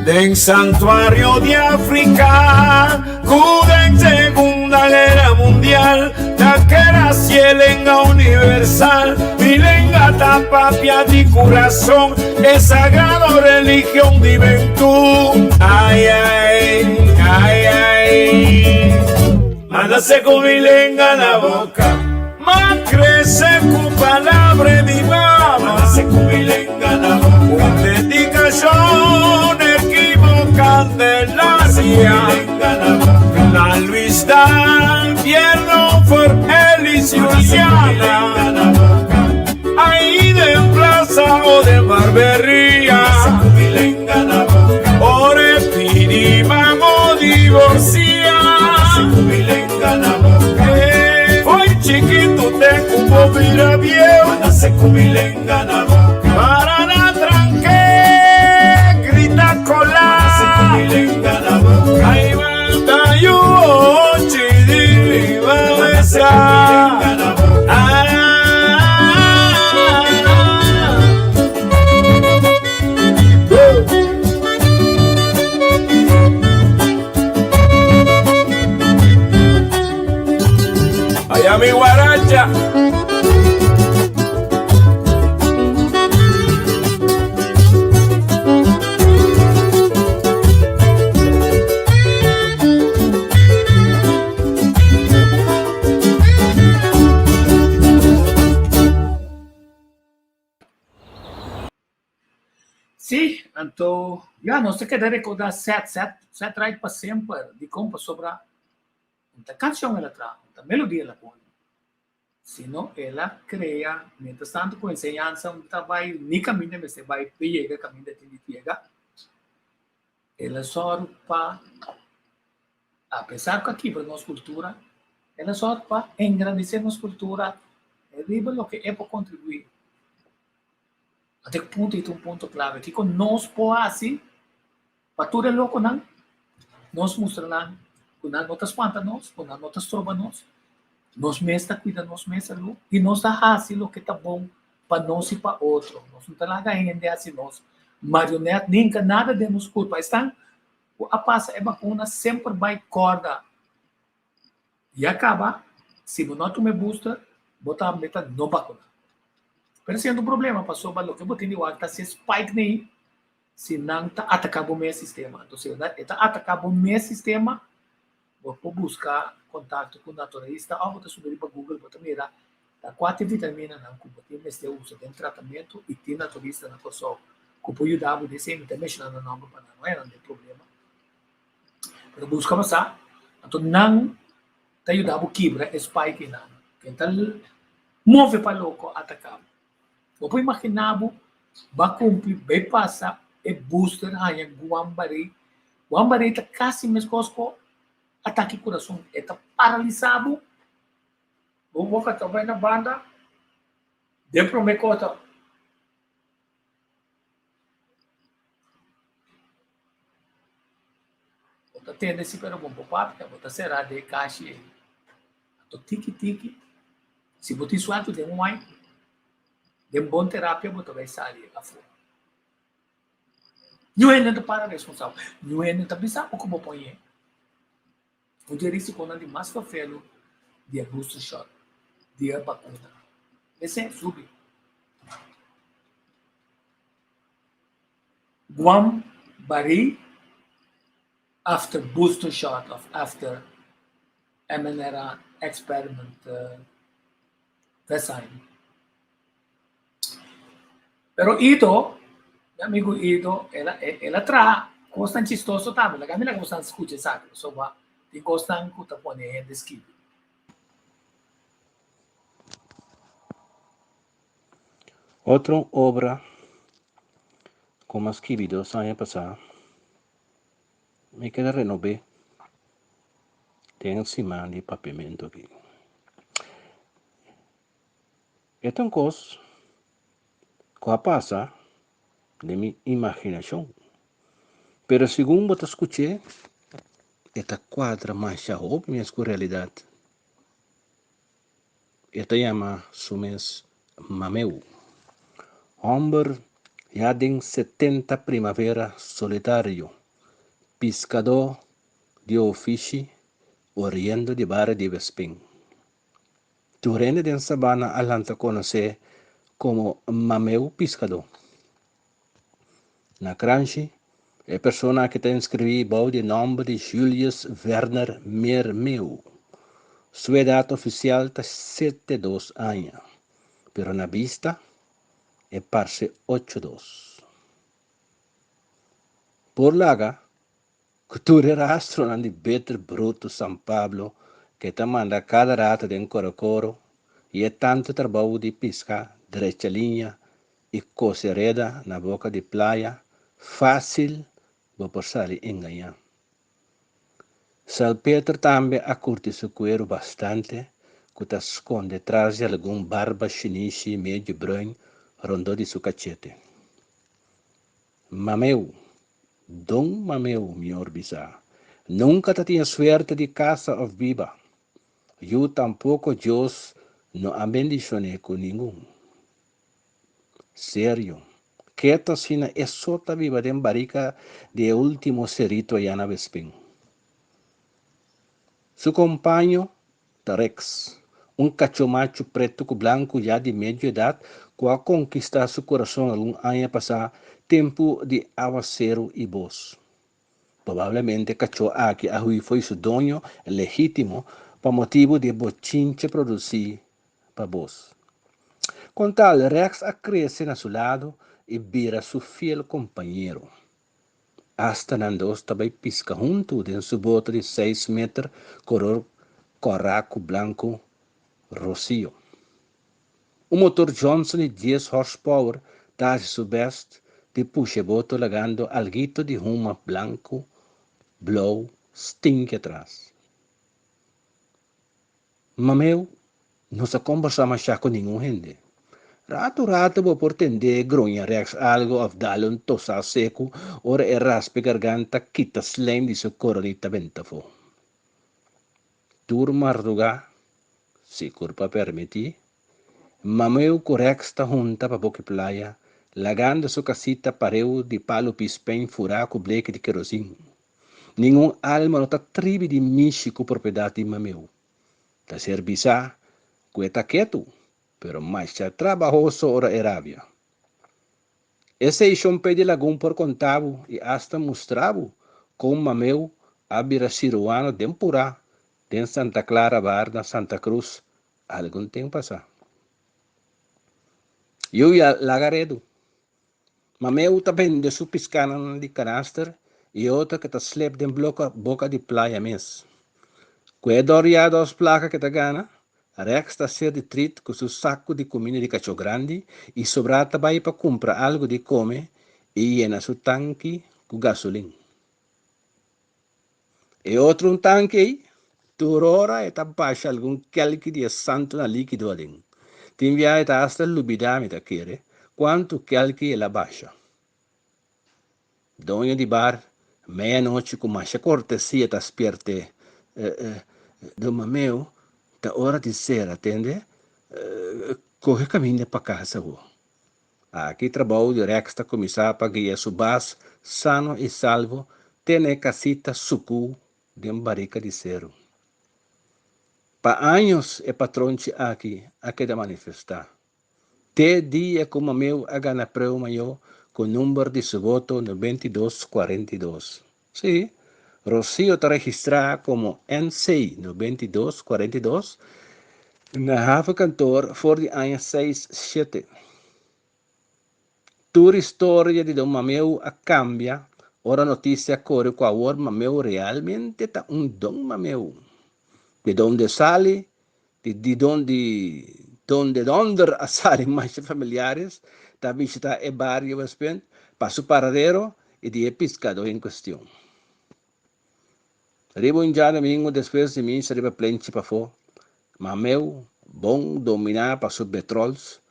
En santuario de África, cuda en Segunda Guerra Mundial, la que era cielenga universal, milenga Santa Papia di corazón, es sagrado religión de juventud. Ay, ay, ay, ay. Mándase con milenga la boca, más crece con palabra mi mamá. Mándase con milenga la boca, dedicación Candelaria, la Luis Dan, Pierno for Elis Luciana, ahí de Plaza o de Barbería, ore pidi vamos divorcia, hoy chiquito te cubo mira viejo, para la tranque, grita cola. Ay, manda yo, chidi, besa. Allá mi guaracha. Sì, então, já nós temos que recordar set right para sempre, de como sobre a canção ela traz, a melodia ela põe. Senão ela cria, mientras tanto com ensinança, um trabalho, nem caminho, mas vai pegar caminho de tiega. Ela só para, apesar que aqui para nossa cultura, ela só para engrandecer nossa cultura, é o que é para contribuir. Até que ponto é um ponto clave. Que quando nós assim, para tudo é louco, não? Nós mostramos, quando nós espanta nós, quando nós trova nós mesmos cuidamos nós mesmos, e nós fazemos o que está bom para nós e para outro. Nós não estamos ganhando assim, nós marionete, nem nada de nos culpa. Estão, a passa é bacana, sempre vai corda. E acaba, se não me busca, botar a meta não bacana. Pero sendo um problema, passou para o que eu botei de ar, está se spike nem, se não está atacando o meu sistema. Então, se está atacando o meu sistema, vou buscar contato com o naturalista, ou vou subir para Google, vou mirar, tá 4 vitaminas, não, que eu neste uso, tem tratamento, e tem naturalista na pessoa, que eu ajudar a dizer, me também chamando o nome para não é, não tem problema. Pero busca passar, então não te ajudar a quebrar spike, não. Então, move para louco, atacar. Você imaginava, vai cumprir, vai passar, e booster, aí, Guambari está quase mesmo com ataque coração, está paralisado. O boca também na banda, de promecota. Você tem esse pero bom papo, você será de caixa, então tiki, se você suado de um wine, de boa terapia, você vai sair a fora. Não é nada para responsável. Não é nada bizarro como põe. O direito quando de mais fafelo de booster shot, de vacuna. Esse é subir. Guambari after booster shot after mRNA experiment vaccine. Pero ito, meu amigo Ido, ela traz constante chistoso também. La camina constante escucha sabe, so va di constante kuta pone descrive. Outra obra como escrito años pasado, me queda renové. Tem cima de papimento aqui. É uma coisa que passa de minha imaginação. Pero segundo eu escutei, esta quadra mais óbvia minha realidade. Esta chama Sumes Mameu. Homem já tem 70 primavera solitário, pescador de ofício, oriendo de barra de Vespin. Durante a sabana alanta conhecer como Mameu Pescador. Na Cranchi, a pessoa que tem escrevido o nome de Julius Werner Mermeu. Sua idade oficial está 72 anos, pero na vista é parece 82. Por lá, cultura rastro de Better Bruto São Pablo, que te manda cada rata de Corocoro, e é tanto trabalho de pesca, direita linha e cocereda na boca de praia, fácil, vou passar e enganar. Salpeter também a curte seu cuero bastante, que te esconde atrás de algum barba chinese meio branco, rondou de seu cachete. Mameu, Dom Mameu, minha bisa, nunca te tinha suerte de casa ou viva. Eu tampouco Deus não abençoe com nenhum. Sério, que esta sina é só ta viva de barica de último cerito aí na Vespin. Su companheiro, Rex, cachomacho preto com branco já de média idade, que a conquistar seu coração algum ano passado, tempo de aguacero e voz. Provavelmente cachorro aqui a Rui foi seu dono legítimo para motivo de bochinche produzir para voz. Com tal, Rex a cresce a seu lado e vira seu fiel companheiro. Hasta Nandos também pisca junto de sua bota de 6 metros, color coraco branco rocio. O motor Johnson de 10 horsepower dá seu best de puxa-boto lagando alguito de ruma branco, blow, stink atrás. Mameu, não se conversa mais com nenhum gente. Rato vou por tender grunha Rex algo of dalon tosa seco, ora e raspe garganta quita slime de seu coronita ventafo. Turma arruga, se curpa permiti, mameu com Rex ta junta pa boca playa, lagando sua casita pareu de palo pispen furaco bleque de querosene. Nenhum alma não tá tribe de México propriedade de mameu. Ta serviçar, cueta quieto, pero mais trabajoso ora Arábia. Esse é um pé de lagum por contavo e hasta mostravo como mameu abira ciruano tempurá de Santa Clara Bar na Santa Cruz algum tempo passar. Eu ia lagaredo. Mameu tá vende su piscana de canaster e outra que tá slep de boca de playa mes. Cuedoriado as placas que tá gana, Rex está ser de trit com seu saco de comida de cachorro grande e sobrata vai para comprar algo de comer e llena seu tanque com gasolina. E outro tanque aí, turora e baixa algum calque de santo na líquido ali. Te envia e hasta lubidame da querer, quanto calque ela baixa. Dono de bar, meia-noite com mais cortesia tá espierte. Do mameu, da hora de ser, atende? Corre caminho para casa. Aqui trabalho de Rex está começar a pagar seu bas, sano e salvo, tem casita sucu de barica de cero. Para anos é patrão aqui de manifestar. Te dia como meu a ganhar prêmio maior com o número de seu voto 9242. Sim. Rocio está registrado como NC 9242 na Rafa Cantor for de ano 6-7. Toda história de Dom Mameu a cambia, ora notícia corre com a word Mameu realmente está Dom Mameu. De onde sale, de donde a salen mais familiares, está visitar o barrio para su paradero e de pescador em questão. Ribo um dia domingo depois de mim se riba plenche para fora. Mameu, bom dominar para seus petróleos,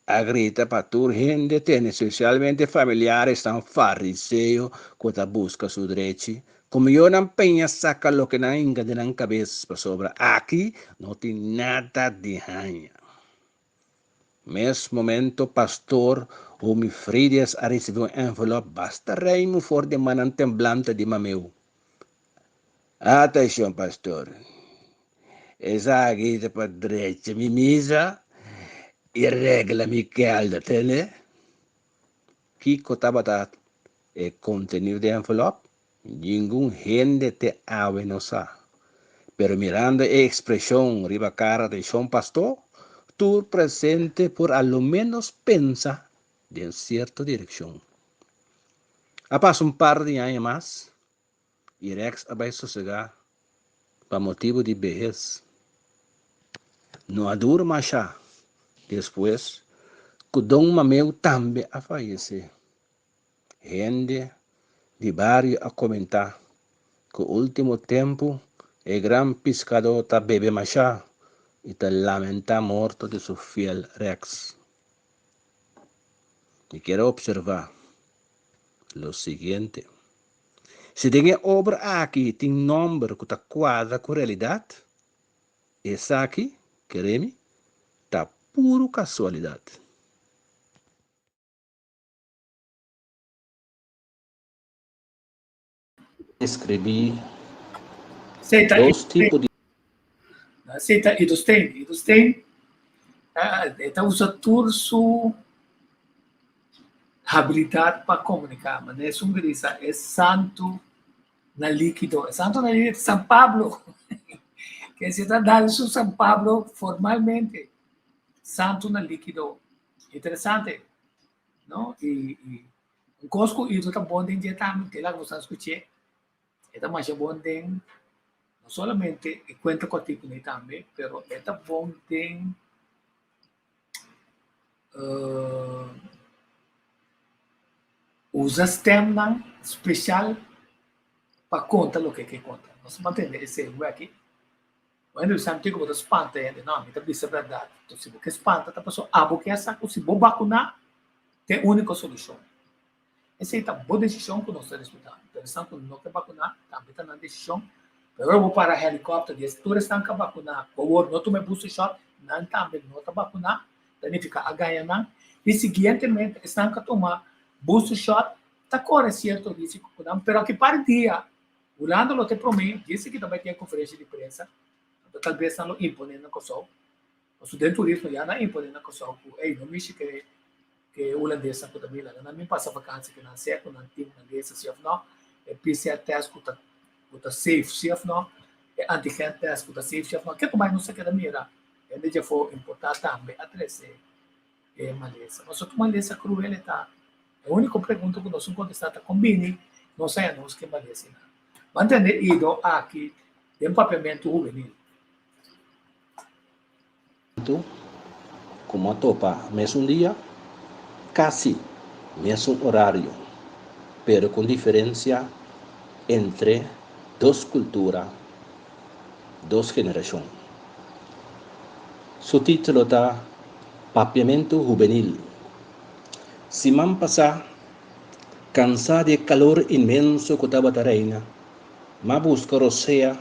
a grita para toda gente, tem especialmente familiares, estão fariseus, que busca seu direito. Como eu não penha saca lo que não engade na cabeça para sobra. Aqui não tem nada de ranha. Nesse momento, pastor Rumi Frides a receber envelope basta reimo for de manan temblante de Mameu. Atenção, pastor. Essa aqui é para direita, mimisa. E regra Miguel da tele, que cotaba e contenido de envelope, ningún gente te ave no sa. Pero mirando a expresión riba cara de Sean Pastor, tú presente por a lo menos pensa de cierta dirección. A paso un par de años más, y Rex vai sossegar para motivo de vejez. No ha duro mais já. Depois, o Dom Mameu também a falecer. Gente de barrio a comentar que o último tempo o gran pescador está bebe machá e está lamenta a morte de seu fiel Rex. E quero observar o seguinte. Se tem obra aqui tem nome que está quadra com a realidade, essa aqui, quereme, está puro casualidade. Escrevi Senta, dois tipos de senta, e dos tem, então usa toda sua habilidade para comunicar, mas é um grisa, é santo na líquido, é santo na líquido de São Pablo, que se está dando su São Pablo formalmente, santo na líquido, interessante, não? E um cosco e tudo bom de também, que lá você escuta, é mais bom de não solamente cuenta contigo nem também, pero é bom de usa sistema especial para contar o que conta. Nós mantemos esse aqui. Quando eu antigo botar espanta ainda não, então isso é verdade. Então se você espanta, tá passou a boca essa, se vou vacinar, tem única solução. Essa é a boa decisão que nós estamos disputando. Interessante que não quer vacinar, também está na decisão. Pero eu vou para helicóptero, diz todos estão que vacinar. Ou não tome booster shot, não também não está vacinar, daí fica a ganhar não. E seguintemente estão que tomar booster shot, está correndo certo risco, pero que para dia, o lado lo te promete, disse que também tem conferência de imprensa, talvez estão imponendo com o o dentro turismo já não imponendo com o ei, não mexe que o holandês que também lá, não me passa vacância que não sei, não tem holandês, se não, é PCR test que tá safe, se não, é antigen test que tá safe, se não, que mais não sei que da mira, ele já foi importar também a trazer maleza, mas outra maleza cruel está. A única pergunta que nós contestamos é combine, não sabemos que maleza. Manter ido aqui, tem um papiamento juvenil. Como a topa, mesmo dia, casi mesmo horário, pero com diferença entre duas culturas, duas gerações. Su título está Papiamento Juvenil. Semana passada, cansado de calor imenso que estava na reina, mas busca rosea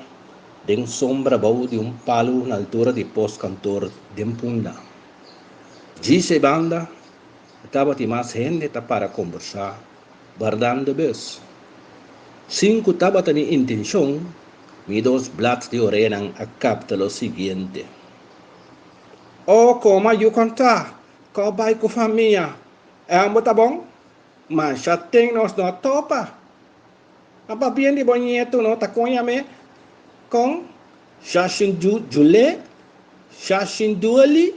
de sombra boa de um palo na altura de pós-cantor de Punda. Disse banda, estava de mais gente para conversar, guardando bes. Cinco estava tendo intenção, me dos blads de orelha a capta o seguinte. Oh, como eu contar, qual vai com a família? É um tá bom? Mas já tem nós na topa. A babinha de bonito não tá conhame com Shashin Jule, Shashin Duali.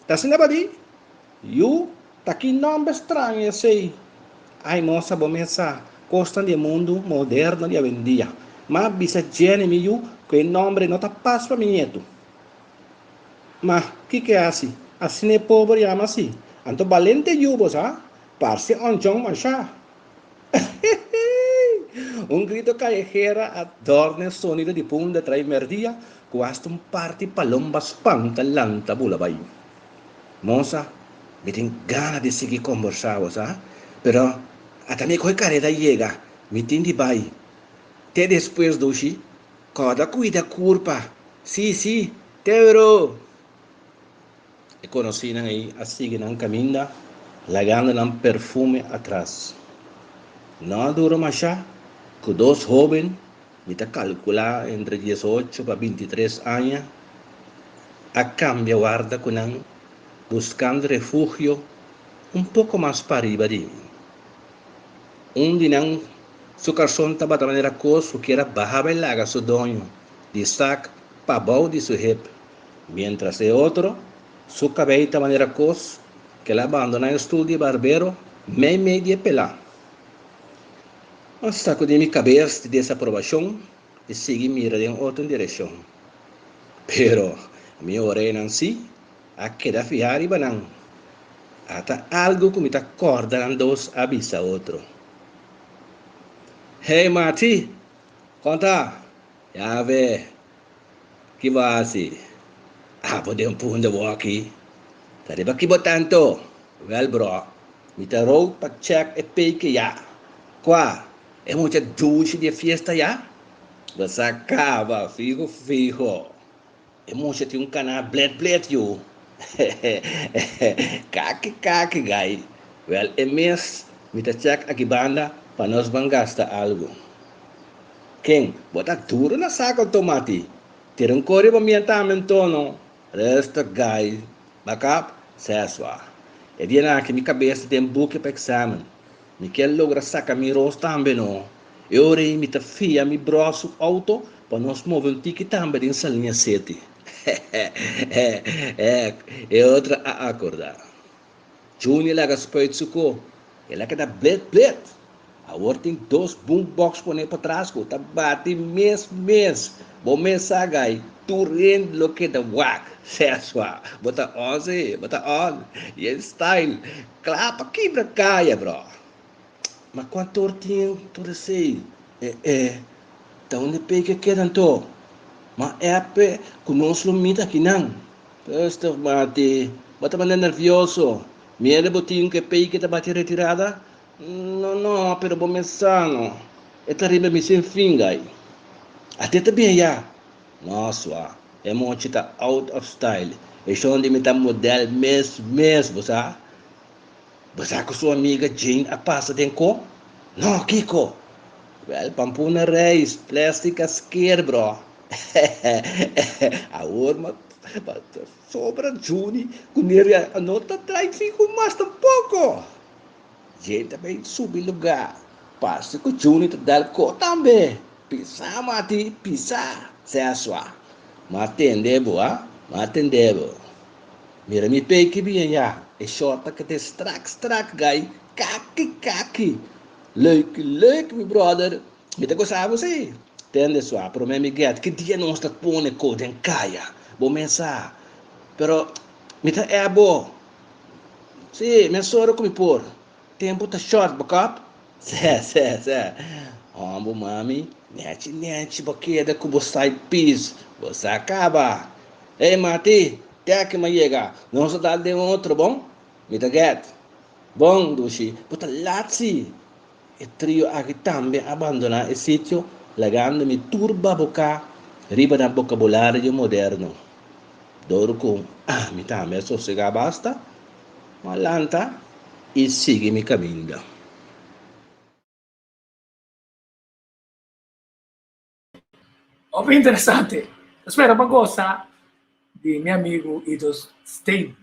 Tá sendo badi? You tá aqui nome estranho sei. Ai moça bomessa, costa de mundo moderno de vendia. Mas bisa gene mi you que nome não tá passo para minheto. Mas que é assim? Assim é pobre ama assim. Anto valente you bosa, parce onjong mancha. Un grito callejera adorna el sonido de punta trae merdia, quasi un party palomba spanta lanta bulabay. Moça, me tem gana de seguir conversando, ¿sabes? Pero até me coi careta llega, me tem de bai. Te depois doshi, cada cuida curpa. Sí, te bro. E conocinan aí, a seguinan caminda, lagando um perfume atrás. Não dura mais já, que dois jovens, me está calcular entre 18 para 23 anos, a cambia guarda com buscando refugio un poco más para arriba de mí. Un día su corazón estaba de manera cosa que era baja belaga su doño, de sac pabau de su hip, mientras el otro, su cabello de manera cosa que la abandona el estudio de barbero, media pelá. Sacudi mi cabeça de desaprovação e segui mira em outra direção. Pero minha orelha si a queda fiar e banang. Ata algo que me tá acordando dos avisa outro. Hey Mati, conta. Já vê. Que vai assim? Podemos pôr aqui. Tá de aqui tanto. Well bro, me tá road para check e pay que já. Qua? É muita ducha de festa já? Você acaba, fijo. É muito tem canal bled, yo. Kaki, guy. Well, é mês, me tá check aqui banda, para nós vamos gastar algo. Quem? Bota duro na saca tomate. Ter corre para minha também tono. Resta, guy. Backup, seswa. E dia na que minha cabeça tem book para exame. Me quer lograr sacar meu rosto também, não. Eu rei me tá fia mi braço auto para nós mover tique também em salinha 7. É outra a acordar. Juni laga spuit suko. Ela que dá bled. Agora tem 2 boombox para trás, tá bate mês. Bom mês sagai. Turin lo que da whack. Seswa. Bota 11, bota on. E style. Clapa quebra caia, bro. Mas quanto tinha tudo sei? Então onde pega que tanto? Mas é ape conosco mita aqui não. Posto mate, bota mané nervioso. Miele botinho que pega que bate retirada? Não, pero bom mensano. É terrible me sem fim, gai. Até também já. Nossa, é muito tá out of style. É só onde me tá modelo mesmo, sabe? Você com sua amiga Jane a passa tem co? Não, Kiko. Well, pampuna reis, plástica esquerda, bro. A urma sobra Juni, com ele a nota trai fico mais tampouco. Gente também subi lugar. Passa com Juni te dá co também. Pisa, mati, pisa. Se a sua. Matendebo, ah? Matendebo. Mira mi peiki bem já. É short que te strak, guy. Kaki. Leuk, meu brother. Me te gostava você. Tende sua, pro me get que dia não está pone code em caia. Bom mensar. Pero me te é bom. Sim, me soro como por. Tempo tá short, backup. Se. Ombo mami, net, boqueda com você pis. Você acaba. Ei, Mati, até que me chega. Não se dá de outro, bom? Me te get. Bom, Dushi, puta lazzi. E trio aqui também abandona o sítio, legando-me turba boca, riba da vocabulário moderno. Doro com, me também sossegar basta, malanta e sigue mi caminho. Bem interessante. Espera, uma coisa de meu amigo Ido Stein.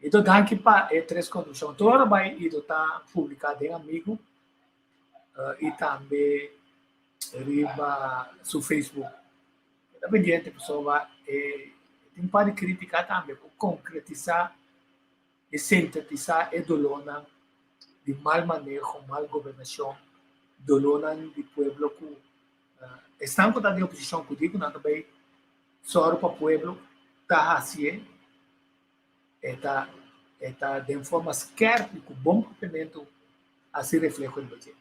Ido danke para três conduções. Toda vai Ido tá publicado em amigo e também riba no Facebook. Independiente pessoa tem para criticar também, para concretizar e sintetizar e dolona de mal manejo, mal governação, dolona de pueblo que estão com a oposição que digo, não também só para o pueblo tá assim, está de forma certa e com bom complemento a se refletir no Brasil.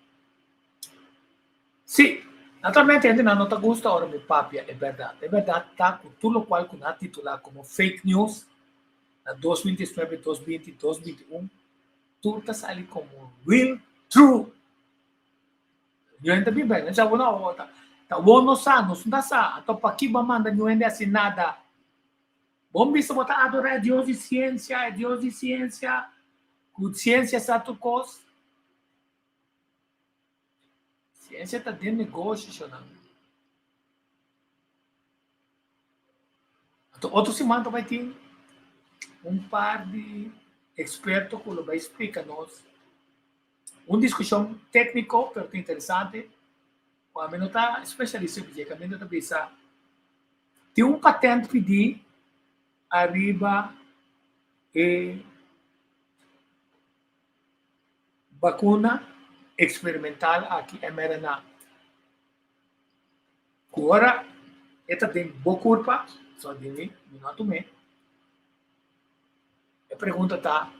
Sim, naturalmente a gente não está gosta ora me papia, é verdade, tá com tudo o qual que não titular como fake news, na 2019, 2020, 2021, tudo está saindo como real, true. Eu ainda bem, não já vou na outra. Tá bom, não dá sa. Então, para aqui, manda, não ainda assim nada. Bom, bisa botar adorar é Deus e ciência, com ciência está tudo coisa. Ciência está dentro de negócio, não. Então, outro semana vai ter par de expertos que vai explicar-nos uma discussão técnica, pero interessante, quando não está especialista, porque a gente está pensando, tem patente pedir arriba e vacuna experimental aqui em mRNA. Agora, esta tem boa culpa, só de mim, não tomei. A pergunta está,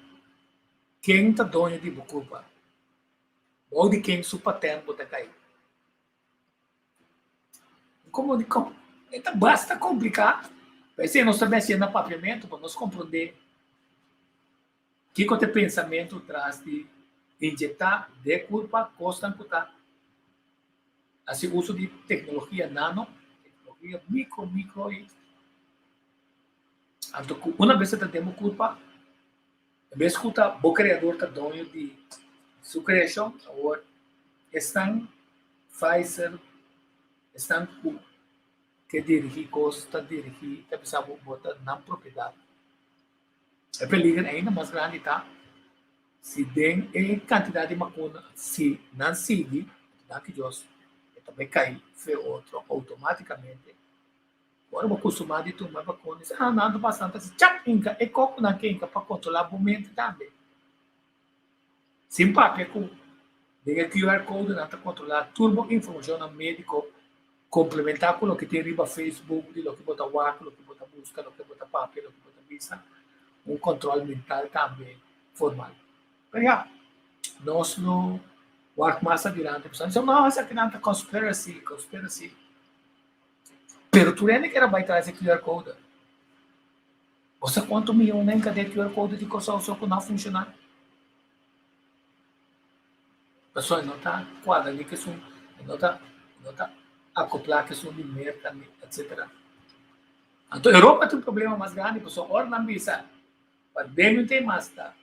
quem está dono de boa culpa? Ou de quem sua patente pode cair? Como basta complicar. Se nós também fazendo papiamento para nós compreender que é o pensamento atrás de injetar de culpa custa cutar. Assim, uso de tecnologia nano, tecnologia micro e uma vez que temos culpa, a vez que o criador está dono de sua criação, agora estão Pfizer, estão que dirigir custa, dirigir, que precisa botar na propriedade. É peligro ainda mais grande, tá? Se tem a quantidade de vacuna, se não sigue, que Deus também cai, foi outro automaticamente. Agora eu vou acostumar de tomar vacuna, nada bastante, assim, tchap, inca, e coco na quenca para controlar o mente também. Sem papel, tem QR Code, não está controlar turbo informação médico, complementar com o que tem riba Facebook, o que bota WhatsApp, o que bota busca, o que bota papel, o que bota visa, controle mental também formal. Mas nós não vamos mais adiante. Então, não, essa aqui não é conspiracy. Pero tu nem que vai trazer QR Code. Você quanto milhão nem cadê QR Code de coisa só que não funciona? Pessoal, não está quadra ali que são, não está acoplar que são de merda, etc. Então, a Europa tem um problema mais grande, pessoal, ora não bisa. Pandemia tem mais, tá?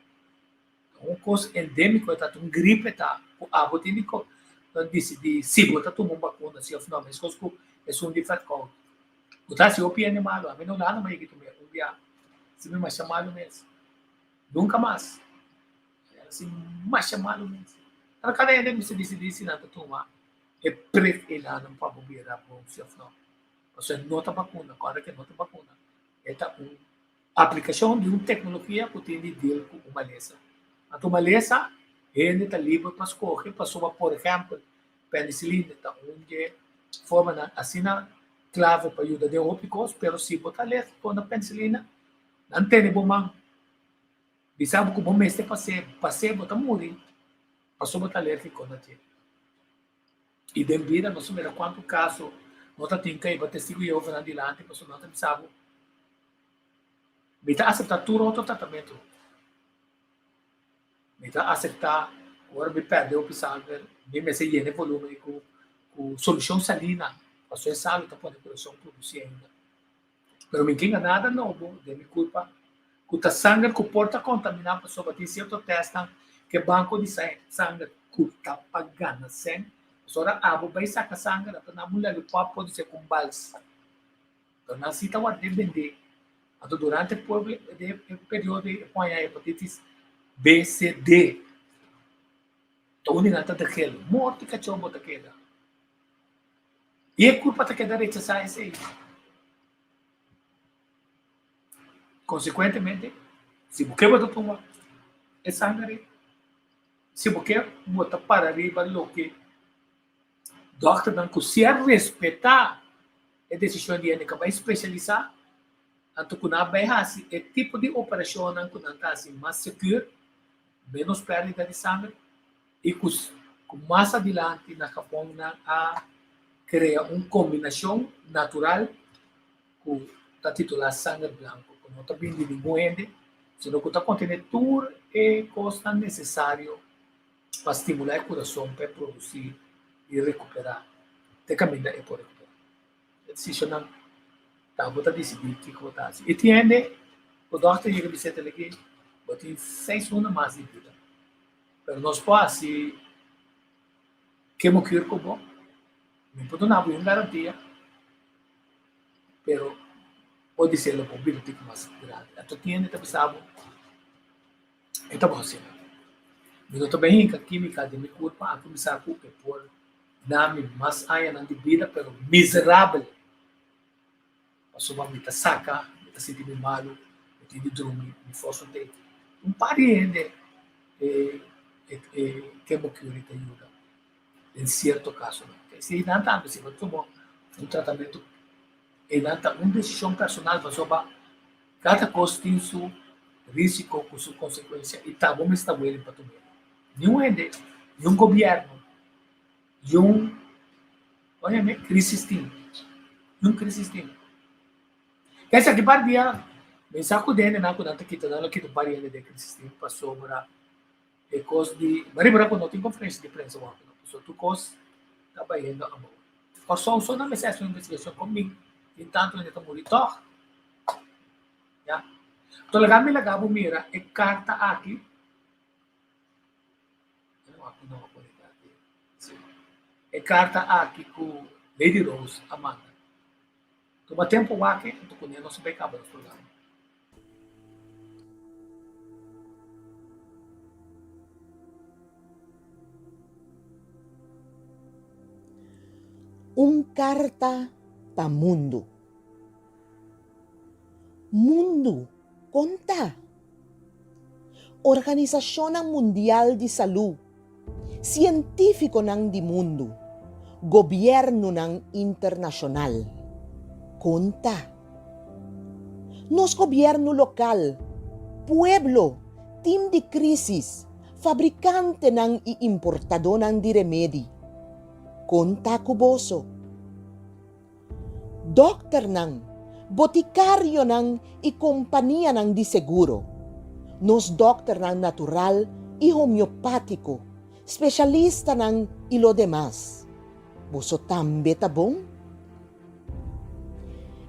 Coisa endêmico, tá? Gripe, tá? A botânico, de se botar tomar vacuna, se afinal, mas coisa que é um defeito. O tá se opia animal, a mim não dá nada mais que tomar, um dia, se me mais chamado mesmo. Nunca mais. Se mais chamado mesmo. A cada ele se decide não tomar, é pré-elano para bobeira, para se afinal. Você nota vacuna, agora que nota vacuna. Esta aplicação de uma tecnologia que tem de deal com uma maleza. A maleza, ele está livre para escolher, para somar, por exemplo, penicilina, está onde forma assim na clave para ajudar de ópicos, mas se botar leite com a penicilina, não tem bom man. Sabe que o bom mês é passei, botar morrer, para somar leite com a tia. E de vida, nós sabemos quanto caso, nós temos que ir para testigo e over adiante, mas nós não sabemos. Kita aceitar tudo outro tratamento. Kita aceitar, agora me perdeu o pessoal, me se llena volume com solução salina. A sua sabe está podendo produzir ainda. Mas me quinga nada novo, de minha culpa. Que o sangue que porta contaminar a pessoa, tem certo testa que banco de sangue que está pagando sem. Sora abo vai sacar sangue, na mulher o papo pode ser com balsa. Então, não se está de vender. Então, durante o período de hepatitis B, C, D, então, ninguém está daquele. Morte que chama daquele. E a culpa daquele da rechaçar esse aí. Consequentemente, se você botar tomar, é sangue. Se você botar para arriba, o que doctor não consegue respeitar a decisão de ele que vai especializar, então quando vai fazer é tipo de operação que não está assim mais seguro, menos perda de sangue e com mais adiante na capão a criar uma combinação natural que está titulada sangue branco, que não está bem de nenhum ende, senão que está contendo tudo e coisa necessário para estimular o coração para produzir e recuperar. Tem caminho é por recuperar. A decisão não está a decidir o que está assim. E tiene, o doutor chega a dizer que tem 6 anos mais de vida. Mas nós podemos, que me cure com bom, não podemos dar uma garantia, mas o dizer lo biblioteca mais grande. Então tinha que pensar, então você, eu também a química de meu corpo a começar a por nome mais aí na vida, pero miserável. Passou uma mita saca, mita senti me malo, me tive dormir, me fosse ter pariente que é bom que te ajuda, em certo caso. Se não tanto, se você tomou tratamento, e não uma decisão personal, para cada coisa tem seu risco com sua consequência, e tá bom está bem para tomar. Nenhum ente, nenhum governo, olha, crise tem, crise tem. Quer dizer, que partia, me saco dentro, não cuidando que tu não que tu paria de crise tem, passou para e coisa de, mas quando não tem conferência de imprensa, só tu coisa trabalhando a mão. Ou só na mesa de investigação comigo, entanto ainda está morrendo, já. Então legal me legal mira e carta aqui. Não e carta aqui com Lady Rose Amanda. Toma tempo aqui, tu conhece nosso backup do programa. Carta pa mundo. Mundo, conta. Organisasyon Mundial de Salud, Siyentipiko ng di mundo, gobyerno ng internasyonal. Conta. Nos gobyerno lokal, pueblo, team de krisis, fabrikante ng iimportado ng di remedy. Conta kuboso. Doktor ng, botikaryo ng ikompanya ng di seguro. Nos doktor ng natural i homeopatiko, spesyalista ng ilo demás. Buso tambe tabong?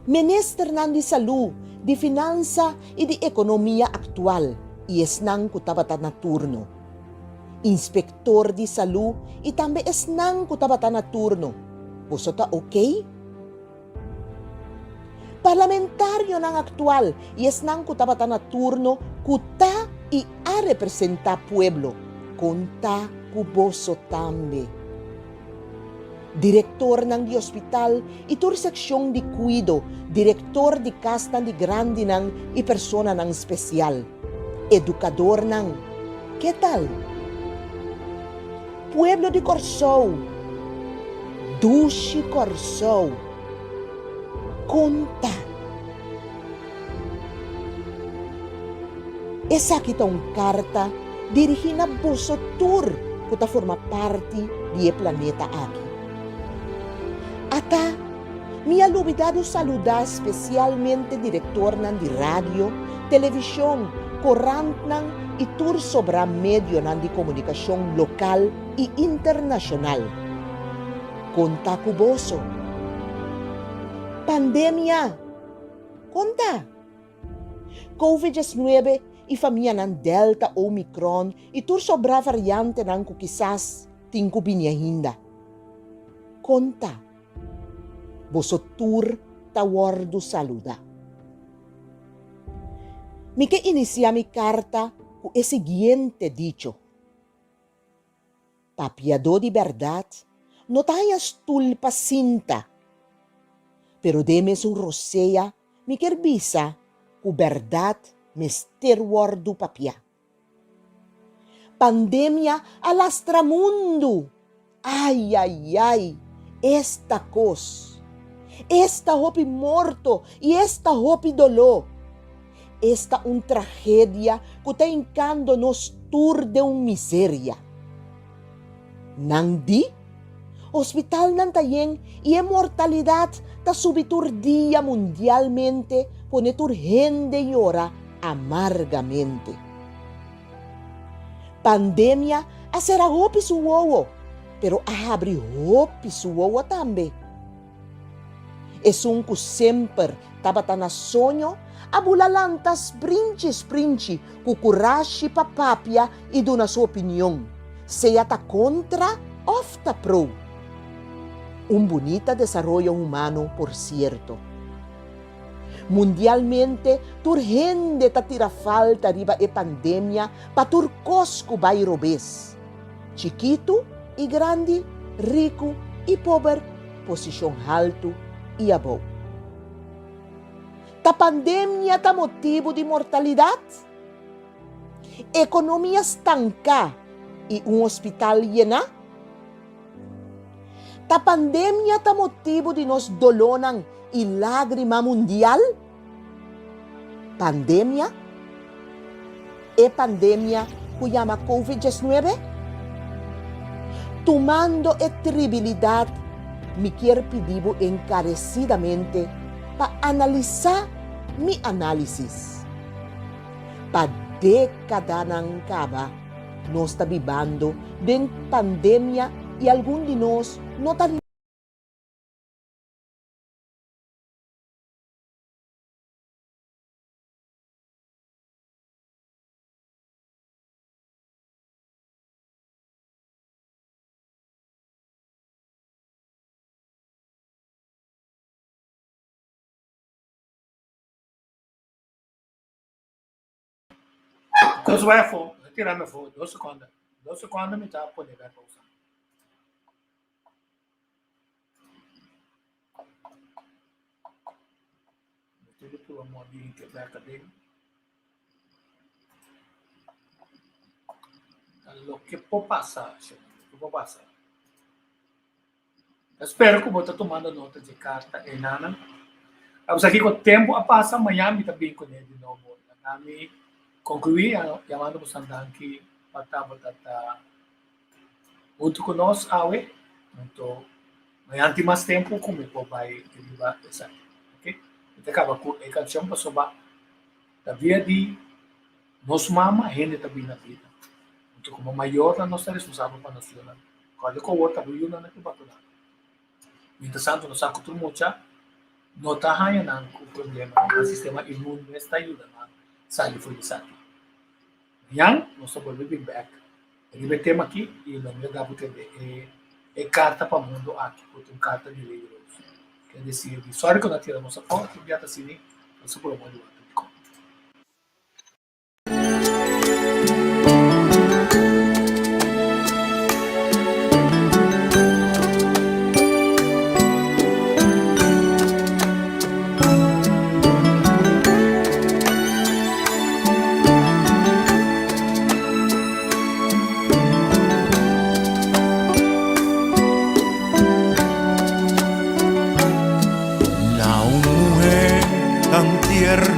Minister ng di salu, di finansa i di ekonomiya aktual, ies ng kutabatan na turno. Inspektor di salu, itambe es ng kutabatan na turno. Buso ta okay? Parlamentaryo ng aktual, ies ng kutabatan na turno, kuta i a representa pueblo. Conta kuboso tambe. Direktor ng di ospital, itur seksyong di cuido, direktor di kasta di grande ng i persona ng spesyal, edukador ng, ketal? Pueblo di Corsou, Dushi Corsou, conta. Esa kitong karta dirigina buso tour kuta forma parte di planeta aki. Ata, mi alubidado saluda especialmente direktor ng di radio, televisión, korant ng itur sobra medio ng di komunikasyon lokal i internasyonal. Konta kuboso. Pandemia. Konta. COVID-19 ifamia ng Delta Omicron itur sobra variante ng kukisas tingku binyahinda. Konta. Bosotur tawardo saluda. Mi que inicia mi carta con el siguiente dicho. Papiado di verdad, no tayas tulpa cinta, pero deme su rosea mi kerbisa ku verdad mester wardu papia. Pandemia alastra mundo. Ay, ay, ay, esta cos. Esta hopi morto y esta hopi dolo. Esta un tragedia que está encando nos tur de un miseria. Nang di, hospital ng tayeng y mortalidad ta subitur dia mundialmente ponetur hende llora amargamente. Pandemia asera hopi suwowo, pero abri hopi suwowo tambe. Es un ku semper tabata na sonyo, abulalantas princi, kukurashi papapia y duna su opinión, sea ta contra of ta pro. Un bonita desarrollo humano, por cierto. Mundialmente, turhende ta tira falta riba e pandemia pa turcos kubay robes. Chiquito e grande, rico e pobre, posisyon alto e abaw. Ta pandemia ta motivo de mortalidad? Ekonomiya stanca e hospital llena? Ta pandemia ta motivo de nos dolonang e lágrima mundial? Pandemia? Pandemia kuyama COVID-19? Tomando tribilidad, mi quiero pedir encarecidamente para analizar mi análisis. Pa década ng kaba, nos está vivando den pandemia y algún de nos no tan Entonces voy a retirarme fuego, 2 segundos. 2 segundos me está poniendo a pausa. Estoy por amor de quebrar cabello. Lo que puede pasar, lo que puede pasar. Espero que você está tomando nota de carta e nada. Vamos aqui com o tempo a passar, amanhã me está bem com ele de novo. Kami concluir chamando para Sandan que para junto conosco awe. Então, amanhã tem mais tempo como eu vai derivar essa, ok? Então acaba com a canção para sobar da via de nos mama gente também na vida. Então como maior nós somos responsáveis para nós nacional. Quando que o outro abriu na que bateu. Mientras tanto, nós acostumamos já não está ganhando o problema do sistema imune está ajudando a sair fora disso. Yang nós vamos vir back. Ele tema aqui e não me dá para ter é carta para o mundo aqui, porque tem carta de lei. Quer dizer, de sorte que nós tiramos a foto, já está assim, nós vamos ver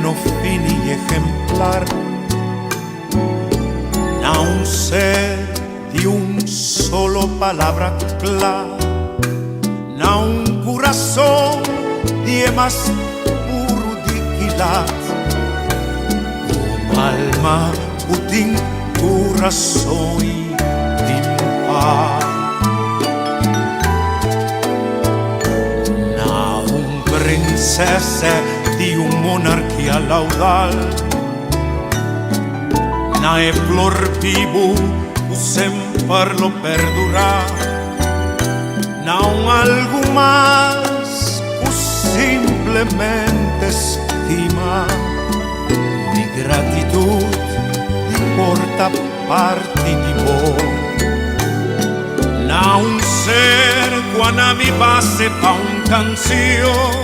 o fini ejemplar, a un ser de un solo palabra clara, a un corazón de más puro diquilat, como alma putin corazón limpar, a un princesa de un monarquía laudal, na e flor vivo o sempre lo perdurar, na un algo más o simplemente estima, mi gratitud importa parte di vos, na un ser cuando mi base pa un canción,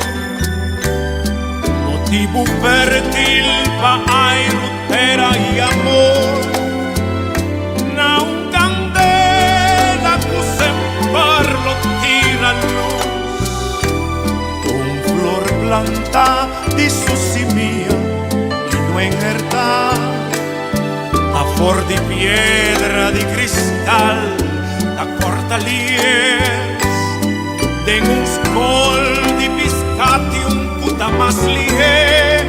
motivo fértil pa ai rutera e amor, na un candela que sempre lo tira luz, un flor planta di su simia e no en verdad, a for di piedra di cristal, da cortalies, de un scol di piscati un puta más lié,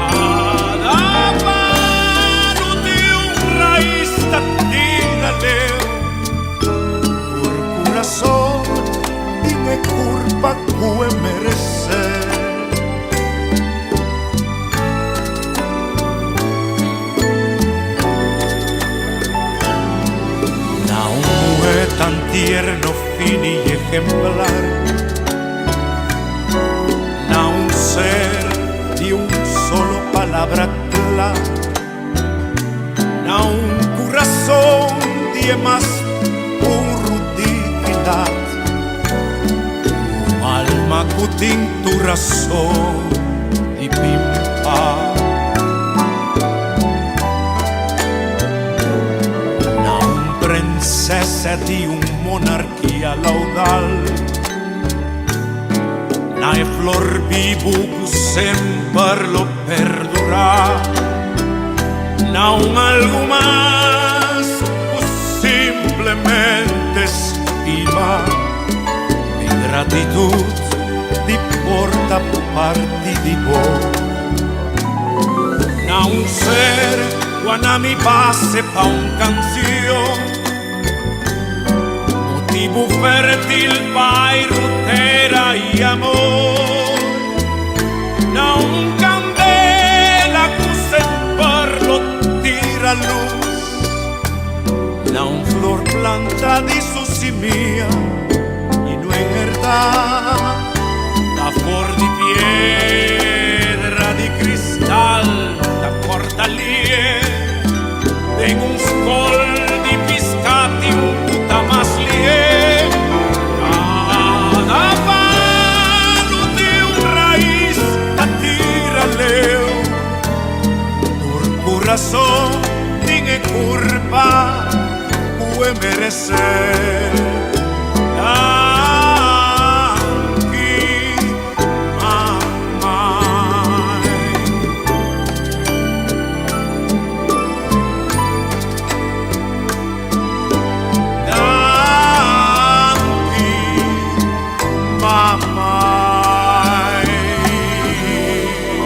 ad mano di un raíz tattina leo, por corazón y me curva que merecer. Na un mujer tan tierno, fino y ejemplar, na un ser de abratla na un coração de mais puro dignidade, uma alma que tem tu razão de pimpa. Na un princesa di un monarquia laudal, na e flor vivo que sempre lo perdurará, na un algo más que simplemente estima di gratitud di porta parte di voi, na un ser quando mi passe pa un canzone motivo fértil pa rutera y amor, na un candela que sempre lo tira luz, na un flor planta di su simia y no en verdad da flor di piedra di cristal da cordalie en un scol di piscati un puta más lie, cada palo de un raíz da tira leo, tur corazón tiene curva puede merecer.